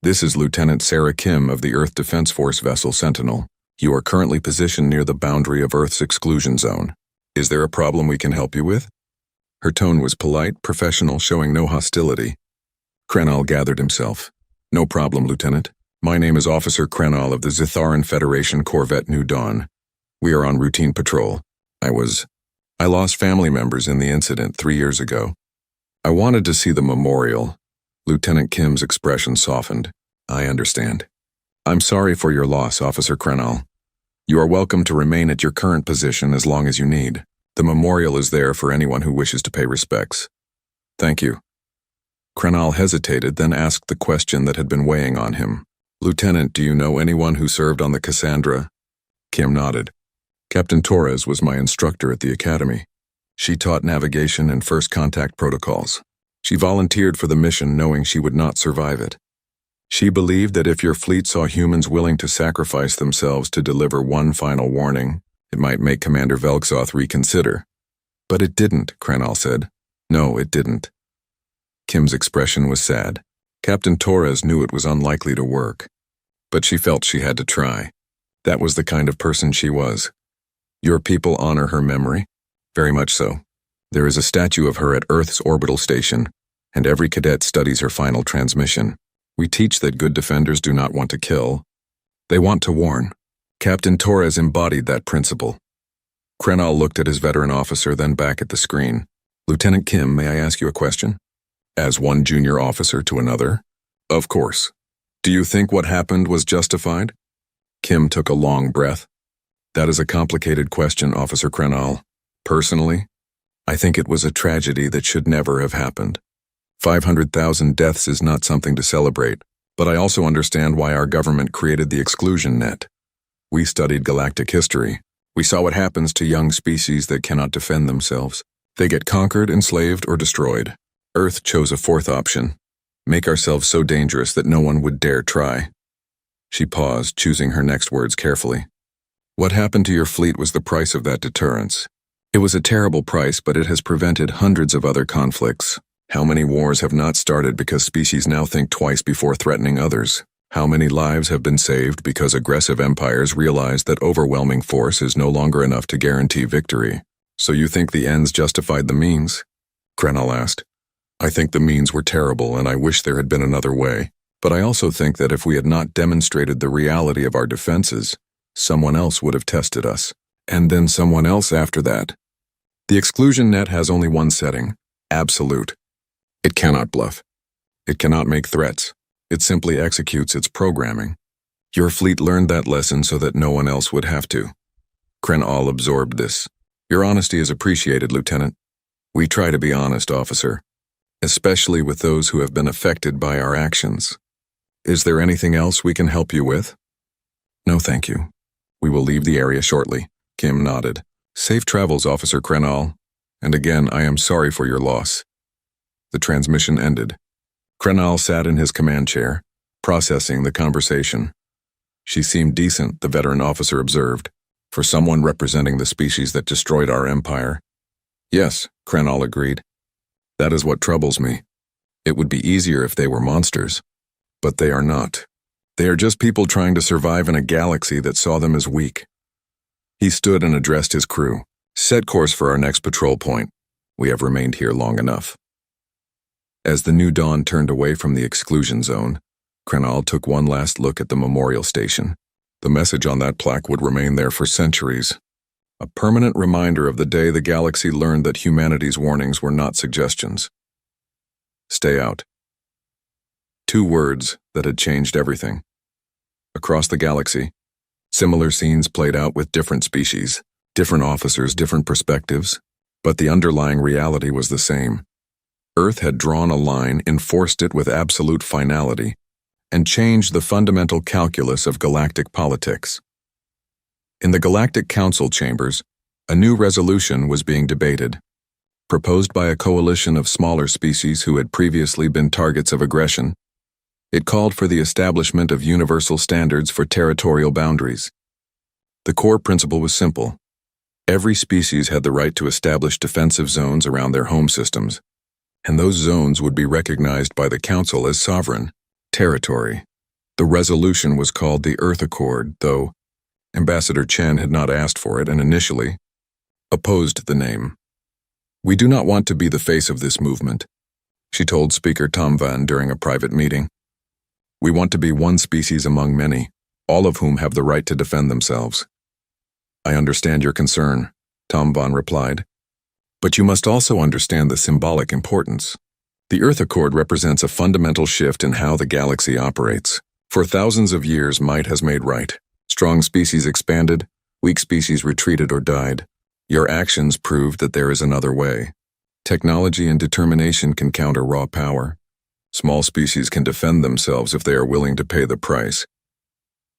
This is Lieutenant Sarah Kim of the Earth Defense Force vessel Sentinel. You are currently positioned near the boundary of Earth's exclusion zone. Is there a problem we can help you with? Her tone was polite, professional, showing no hostility. Krenal gathered himself. No problem, Lieutenant. My name is Officer Krenal of the Zitharan Federation Corvette New Dawn. We are on routine patrol. I lost family members in the incident 3 years ago. I wanted to see the memorial. Lieutenant Kim's expression softened. I understand. I'm sorry for your loss, Officer Krenal. You are welcome to remain at your current position as long as you need. The memorial is there for anyone who wishes to pay respects. Thank you. Krenal hesitated, then asked the question that had been weighing on him. Lieutenant, do you know anyone who served on the Cassandra? Kim nodded. Captain Torres was my instructor at the academy. She taught navigation and first contact protocols. She volunteered for the mission knowing she would not survive it. She believed that if your fleet saw humans willing to sacrifice themselves to deliver one final warning, it might make Commander Velksoth reconsider. But it didn't, Krenal said. No, it didn't. Kim's expression was sad. Captain Torres knew it was unlikely to work. But she felt she had to try. That was the kind of person she was. Your people honor her memory? Very much so. There is a statue of her at Earth's orbital station, and every cadet studies her final transmission. We teach that good defenders do not want to kill. They want to warn. Captain Torres embodied that principle. Krenal looked at his veteran officer, then back at the screen. Lieutenant Kim, may I ask you a question? As one junior officer to another? Of course. Do you think what happened was justified? Kim took a long breath. That is a complicated question, Officer Krenal. Personally, I think it was a tragedy that should never have happened. 500,000 deaths is not something to celebrate, but I also understand why our government created the exclusion net. We studied galactic history. We saw what happens to young species that cannot defend themselves. They get conquered, enslaved, or destroyed. Earth chose a fourth option. Make ourselves so dangerous that no one would dare try. She paused, choosing her next words carefully. What happened to your fleet was the price of that deterrence. It was a terrible price, but it has prevented hundreds of other conflicts. How many wars have not started because species now think twice before threatening others? How many lives have been saved because aggressive empires realized that overwhelming force is no longer enough to guarantee victory? So you think the ends justified the means? Krenal asked. I think the means were terrible, and I wish there had been another way. But I also think that if we had not demonstrated the reality of our defenses, someone else would have tested us. And then someone else after that. The exclusion net has only one setting: absolute. It cannot bluff. It cannot make threats. It simply executes its programming. Your fleet learned that lesson so that no one else would have to. Krenal absorbed this. Your honesty is appreciated, Lieutenant. We try to be honest, officer, especially with those who have been affected by our actions. Is there anything else we can help you with? No, thank you. We will leave the area shortly. Kim nodded. Safe travels, Officer Krenal. And again, I am sorry for your loss. The transmission ended. Krenal sat in his command chair, processing the conversation. She seemed decent, the veteran officer observed, for someone representing the species that destroyed our empire. Yes, Krenal agreed. That is what troubles me. It would be easier if they were monsters. But they are not. They are just people trying to survive in a galaxy that saw them as weak. He stood and addressed his crew. Set course for our next patrol point. We have remained here long enough. As the new dawn turned away from the exclusion zone, Krenal took one last look at the memorial station. The message on that plaque would remain there for centuries. A permanent reminder of the day the galaxy learned that humanity's warnings were not suggestions. Stay out. 2 words that had changed everything. Across the galaxy, similar scenes played out with different species, different officers, different perspectives, but the underlying reality was the same. Earth had drawn a line, enforced it with absolute finality, and changed the fundamental calculus of galactic politics. In the Galactic Council chambers, a new resolution was being debated, proposed by a coalition of smaller species who had previously been targets of aggression. It called for the establishment of universal standards for territorial boundaries. The core principle was simple. Every species had the right to establish defensive zones around their home systems, and those zones would be recognized by the Council as sovereign territory. The resolution was called the Earth Accord, though Ambassador Chen had not asked for it and initially opposed the name. We do not want to be the face of this movement, she told Speaker Tom Van during a private meeting. We want to be one species among many, all of whom have the right to defend themselves. I understand your concern, Tom Van replied. But you must also understand the symbolic importance. The Earth Accord represents a fundamental shift in how the galaxy operates. For thousands of years, might has made right. Strong species expanded, weak species retreated or died. Your actions proved that there is another way. Technology and determination can counter raw power. Small species can defend themselves if they are willing to pay the price.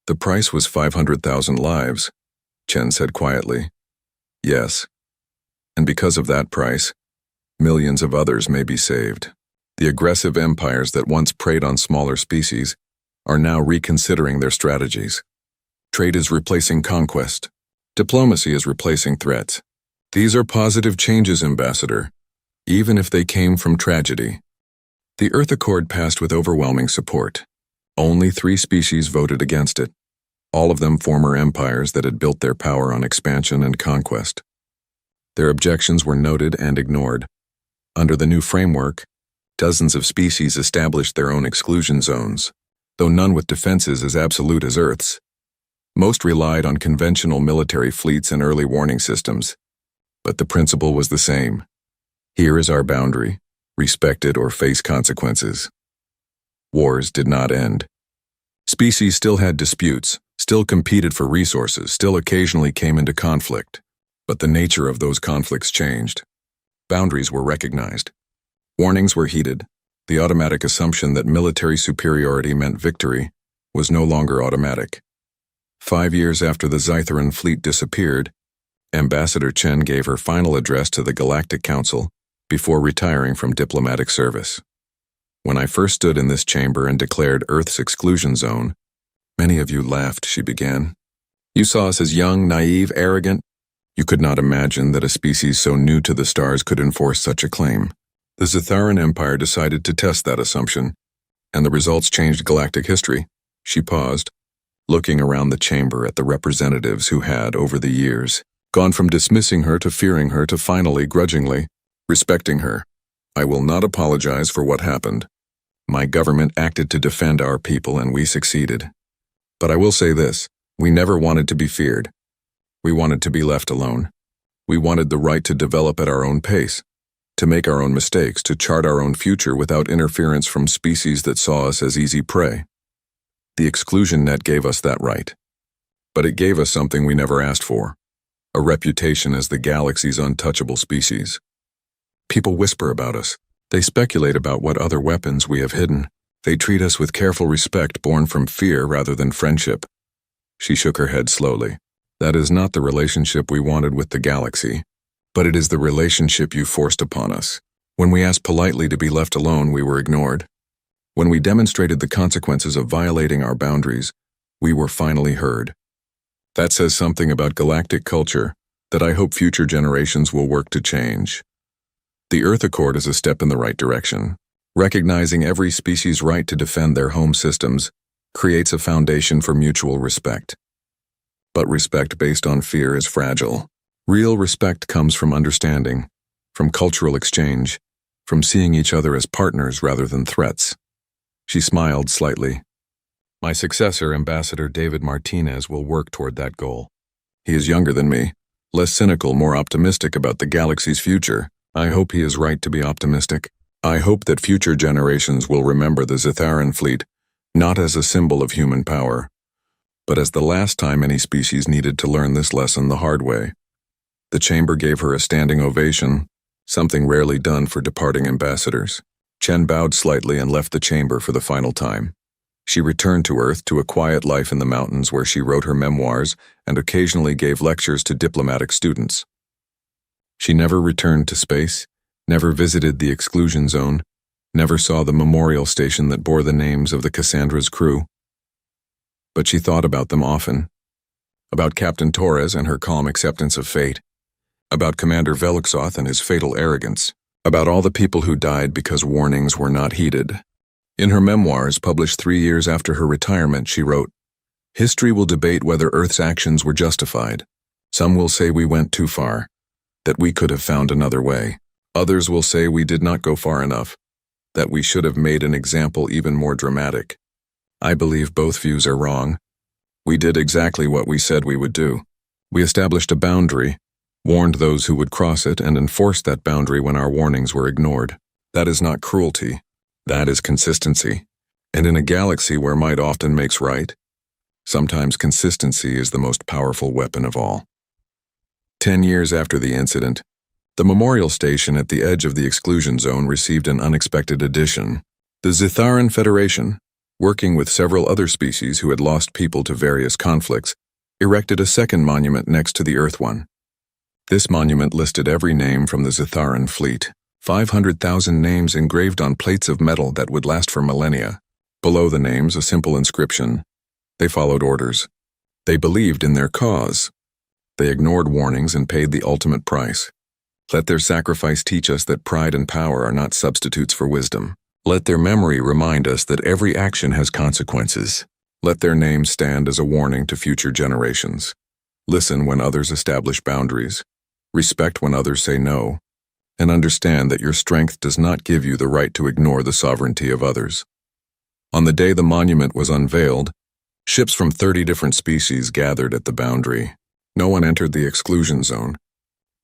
The price was 500,000 lives, Chen said quietly. Yes. And because of that price, millions of others may be saved. The aggressive empires that once preyed on smaller species are now reconsidering their strategies. Trade is replacing conquest. Diplomacy is replacing threats. These are positive changes, Ambassador, even if they came from tragedy. The Earth Accord passed with overwhelming support. Only 3 species voted against it, all of them former empires that had built their power on expansion and conquest. Their objections were noted and ignored. Under the new framework, dozens of species established their own exclusion zones, though none with defenses as absolute as Earth's. Most relied on conventional military fleets and early warning systems, but the principle was the same. Here is our boundary. Respect it or face consequences. Wars did not end. Species still had disputes, still competed for resources, still occasionally came into conflict. But the nature of those conflicts changed. Boundaries were recognized. Warnings were heeded. The automatic assumption that military superiority meant victory was no longer automatic. 5 years after the Zitharan fleet disappeared, Ambassador Chen gave her final address to the Galactic Council before retiring from diplomatic service. When I first stood in this chamber and declared Earth's exclusion zone, many of you laughed, she began. You saw us as young, naive, arrogant, You could not imagine that a species so new to the stars could enforce such a claim. The Zitharan Empire decided to test that assumption, and the results changed galactic history. She paused, looking around the chamber at the representatives who had, over the years, gone from dismissing her to fearing her to finally, grudgingly, respecting her. I will not apologize for what happened. My government acted to defend our people and we succeeded. But I will say this, we never wanted to be feared. We wanted to be left alone. We wanted the right to develop at our own pace, to make our own mistakes, to chart our own future without interference from species that saw us as easy prey. The exclusion net gave us that right. But it gave us something we never asked for, a reputation as the galaxy's untouchable species. People whisper about us. They speculate about what other weapons we have hidden. They treat us with careful respect born from fear rather than friendship. She shook her head slowly. That is not the relationship we wanted with the galaxy, but it is the relationship you forced upon us. When we asked politely to be left alone, we were ignored. When we demonstrated the consequences of violating our boundaries, we were finally heard. That says something about galactic culture that I hope future generations will work to change. The Earth Accord is a step in the right direction. Recognizing every species' right to defend their home systems creates a foundation for mutual respect. But respect based on fear is fragile. Real respect comes from understanding, from cultural exchange, from seeing each other as partners rather than threats. She smiled slightly. My successor, Ambassador David Martinez, will work toward that goal. He is younger than me, less cynical, more optimistic about the galaxy's future. I hope he is right to be optimistic. I hope that future generations will remember the Zitharan fleet not as a symbol of human power, but as the last time any species needed to learn this lesson the hard way. The chamber gave her a standing ovation, something rarely done for departing ambassadors. Chen bowed slightly and left the chamber for the final time. She returned to Earth, to a quiet life in the mountains where she wrote her memoirs and occasionally gave lectures to diplomatic students. She never returned to space, never visited the exclusion zone, never saw the memorial station that bore the names of the Cassandra's crew. But she thought about them often. About Captain Torres and her calm acceptance of fate. About Commander Veluxoth and his fatal arrogance. About all the people who died because warnings were not heeded. In her memoirs, published 3 years after her retirement, she wrote, "History will debate whether Earth's actions were justified. Some will say we went too far, that we could have found another way. Others will say we did not go far enough, that we should have made an example even more dramatic. I believe both views are wrong. We did exactly what we said we would do. We established a boundary, warned those who would cross it, and enforced that boundary when our warnings were ignored. That is not cruelty. That is consistency. And in a galaxy where might often makes right, sometimes consistency is the most powerful weapon of all." 10 years after the incident, the memorial station at the edge of the exclusion zone received an unexpected addition. The Zitharan Federation, working with several other species who had lost people to various conflicts, erected a second monument next to the Earth one. This monument listed every name from the Zitharan fleet, 500,000 names engraved on plates of metal that would last for millennia. Below the names, a simple inscription. They followed orders. They believed in their cause. They ignored warnings and paid the ultimate price. Let their sacrifice teach us that pride and power are not substitutes for wisdom. Let their memory remind us that every action has consequences. Let their names stand as a warning to future generations. Listen when others establish boundaries. Respect when others say no. And understand that your strength does not give you the right to ignore the sovereignty of others. On the day the monument was unveiled, ships from 30 different species gathered at the boundary. No one entered the exclusion zone.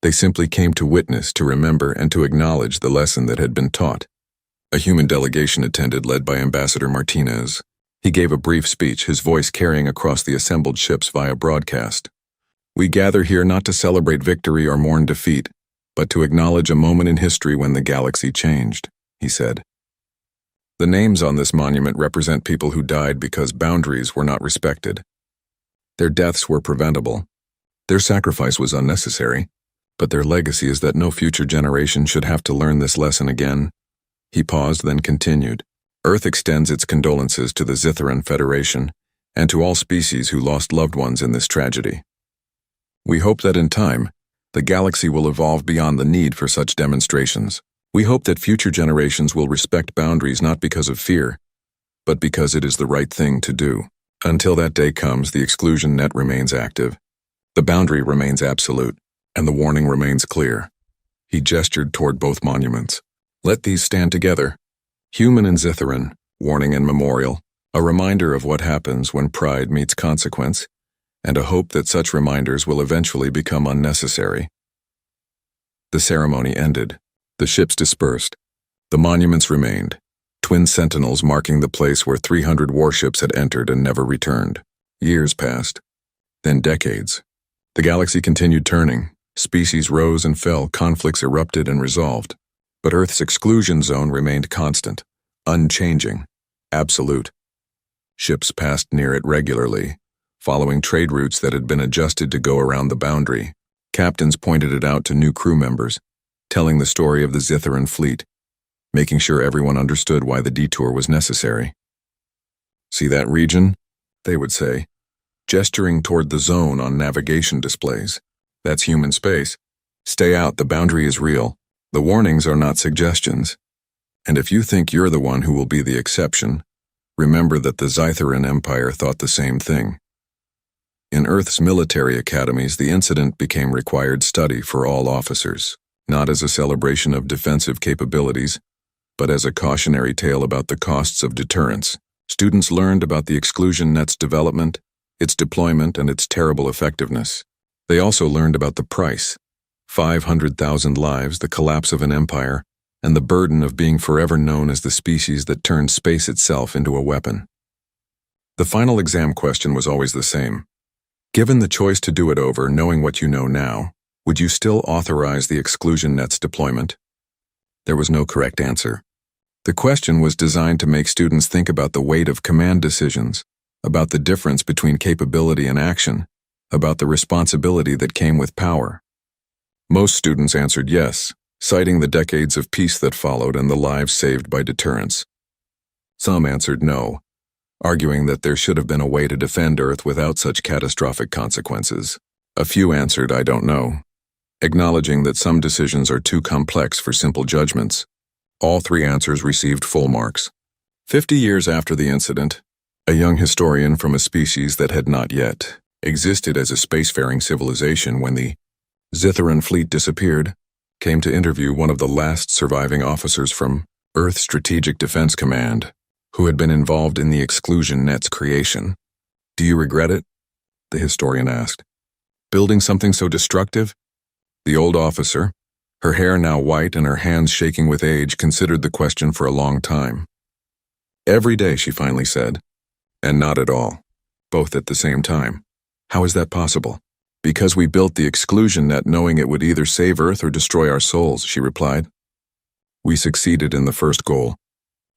They simply came to witness, to remember, and to acknowledge the lesson that had been taught. A human delegation attended, led by Ambassador Martinez. He gave a brief speech, his voice carrying across the assembled ships via broadcast. "We gather here not to celebrate victory or mourn defeat, but to acknowledge a moment in history when the galaxy changed," he said. The names on this monument represent people who died because boundaries were not respected. Their deaths were preventable. Their sacrifice was unnecessary, but their legacy is that no future generation should have to learn this lesson again. He paused, then continued. Earth extends its condolences to the Zitharan Federation and to all species who lost loved ones in this tragedy. We hope that in time, The galaxy will evolve beyond the need for such demonstrations. We hope that future generations will respect boundaries not because of fear, but because it is the right thing to do. Until that day comes, the exclusion net remains active. The boundary remains absolute, and the warning remains clear. He gestured toward both monuments. Let these stand together. Human and Zitharan, warning and memorial, a reminder of what happens when pride meets consequence, and a hope that such reminders will eventually become unnecessary. The ceremony ended. The ships dispersed. The monuments remained, twin sentinels marking the place where 300 warships had entered and never returned. Years passed, then decades. The galaxy continued turning. Species rose and fell, conflicts erupted and resolved. But Earth's exclusion zone remained constant, unchanging, absolute. Ships passed near it regularly, following trade routes that had been adjusted to go around the boundary. Captains pointed it out to new crew members, telling the story of the Zitharan fleet, making sure everyone understood why the detour was necessary. See that region? They would say, gesturing toward the zone on navigation displays. That's human space. Stay out, the boundary is real. The warnings are not suggestions. And if you think you're the one who will be the exception, remember that the Zitharan Empire thought the same thing. In Earth's military academies, the incident became required study for all officers, not as a celebration of defensive capabilities, but as a cautionary tale about the costs of deterrence. Students learned about the exclusion net's development, its deployment, and its terrible effectiveness. They also learned about the price: 500,000 lives, the collapse of an empire, and the burden of being forever known as the species that turned space itself into a weapon. The final exam question was always the same. Given the choice to do it over, knowing what you know now, would you still authorize the exclusion net's deployment? There was no correct answer. The question was designed to make students think about the weight of command decisions, about the difference between capability and action, about the responsibility that came with power. Most students answered yes, citing the decades of peace that followed and the lives saved by deterrence. Some answered no, arguing that there should have been a way to defend Earth without such catastrophic consequences. A few answered I don't know, acknowledging that some decisions are too complex for simple judgments. All three answers received full marks. 50 years after the incident, a young historian from a species that had not yet existed as a spacefaring civilization when the Zitharan fleet disappeared, came to interview one of the last surviving officers from Earth Strategic Defense Command, who had been involved in the exclusion net's creation. Do you regret it? The historian asked. Building something so destructive? The old officer, her hair now white and her hands shaking with age, considered the question for a long time. Every day, she finally said, and not at all, both at the same time. How is that possible? Because we built the exclusion net knowing it would either save Earth or destroy our souls, she replied. We succeeded in the first goal.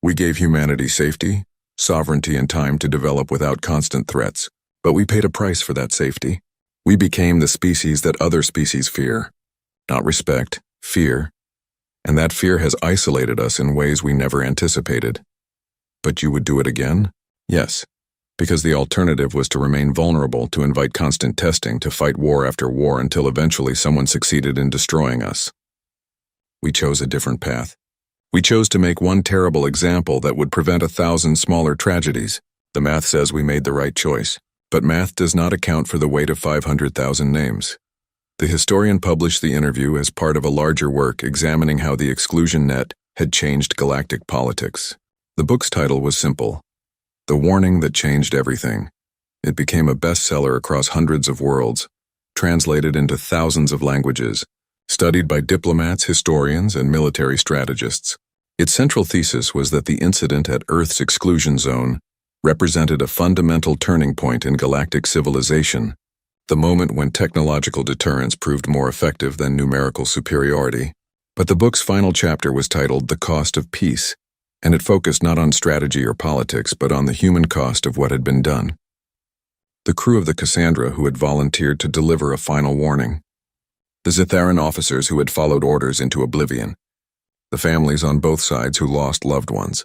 We gave humanity safety, sovereignty, and time to develop without constant threats, but we paid a price for that safety. We became the species that other species fear. Not respect, fear. And that fear has isolated us in ways we never anticipated. But you would do it again? Yes. Because the alternative was to remain vulnerable, to invite constant testing, to fight war after war until eventually someone succeeded in destroying us. We chose a different path. We chose to make one terrible example that would prevent 1,000 smaller tragedies. The math says we made the right choice, but math does not account for the weight of 500,000 names. The historian published the interview as part of a larger work examining how the exclusion net had changed galactic politics. The book's title was simple: The Warning That Changed Everything. It became a bestseller across hundreds of worlds, translated into thousands of languages, studied by diplomats, historians, and military strategists. Its central thesis was that the incident at Earth's exclusion zone represented a fundamental turning point in galactic civilization, the moment when technological deterrence proved more effective than numerical superiority. But the book's final chapter was titled The Cost of Peace, and it focused not on strategy or politics, but on the human cost of what had been done. The crew of the Cassandra who had volunteered to deliver a final warning. The Zitharan officers who had followed orders into oblivion. The families on both sides who lost loved ones.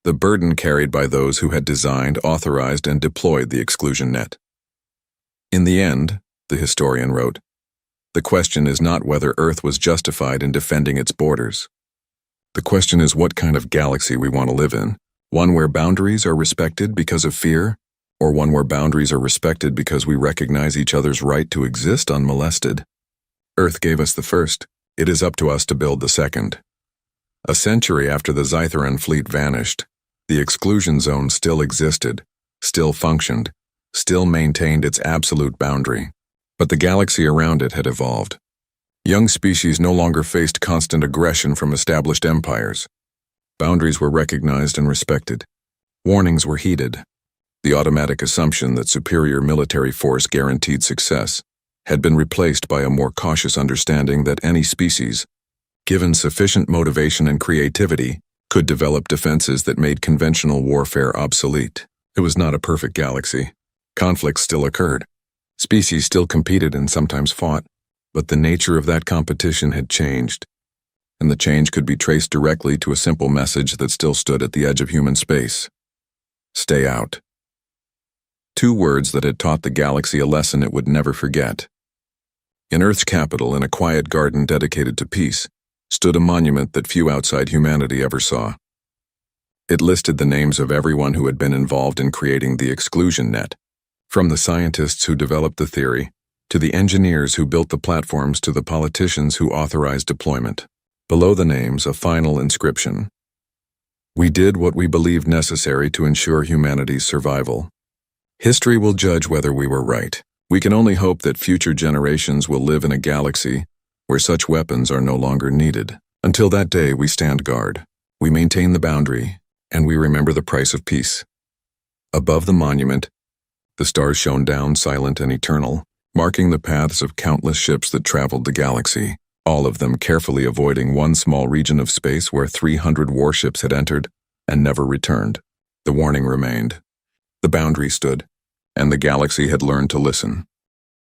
The burden carried by those who had designed, authorized, and deployed the exclusion net. In the end, the historian wrote, The question is not whether Earth was justified in defending its borders. The question is what kind of galaxy we want to live in. One where boundaries are respected because of fear, or one where boundaries are respected because we recognize each other's right to exist unmolested. Earth gave us the first. It is up to us to build the second. A century after the Zitharan fleet vanished, the exclusion zone still existed, still functioned, still maintained its absolute boundary. But the galaxy around it had evolved. Young species no longer faced constant aggression from established empires. Boundaries were recognized and respected. Warnings were heeded. The automatic assumption that superior military force guaranteed success had been replaced by a more cautious understanding that any species, given sufficient motivation and creativity, could develop defenses that made conventional warfare obsolete. It was not a perfect galaxy. Conflicts still occurred. Species still competed and sometimes fought, but the nature of that competition had changed, and the change could be traced directly to a simple message that still stood at the edge of human space. Stay out. 2 words that had taught the galaxy a lesson it would never forget. In Earth's capital, in a quiet garden dedicated to peace, stood a monument that few outside humanity ever saw. It listed the names of everyone who had been involved in creating the exclusion net, from the scientists who developed the theory, to the engineers who built the platforms, to the politicians who authorized deployment. Below the names, a final inscription. We did what we believed necessary to ensure humanity's survival. History will judge whether we were right. We can only hope that future generations will live in a galaxy where such weapons are no longer needed. Until that day, we stand guard. We maintain the boundary, and we remember the price of peace. Above the monument, the stars shone down, silent and eternal, marking the paths of countless ships that traveled the galaxy, all of them carefully avoiding one small region of space where 300 warships had entered and never returned. The warning remained. The boundary stood, and the galaxy had learned to listen.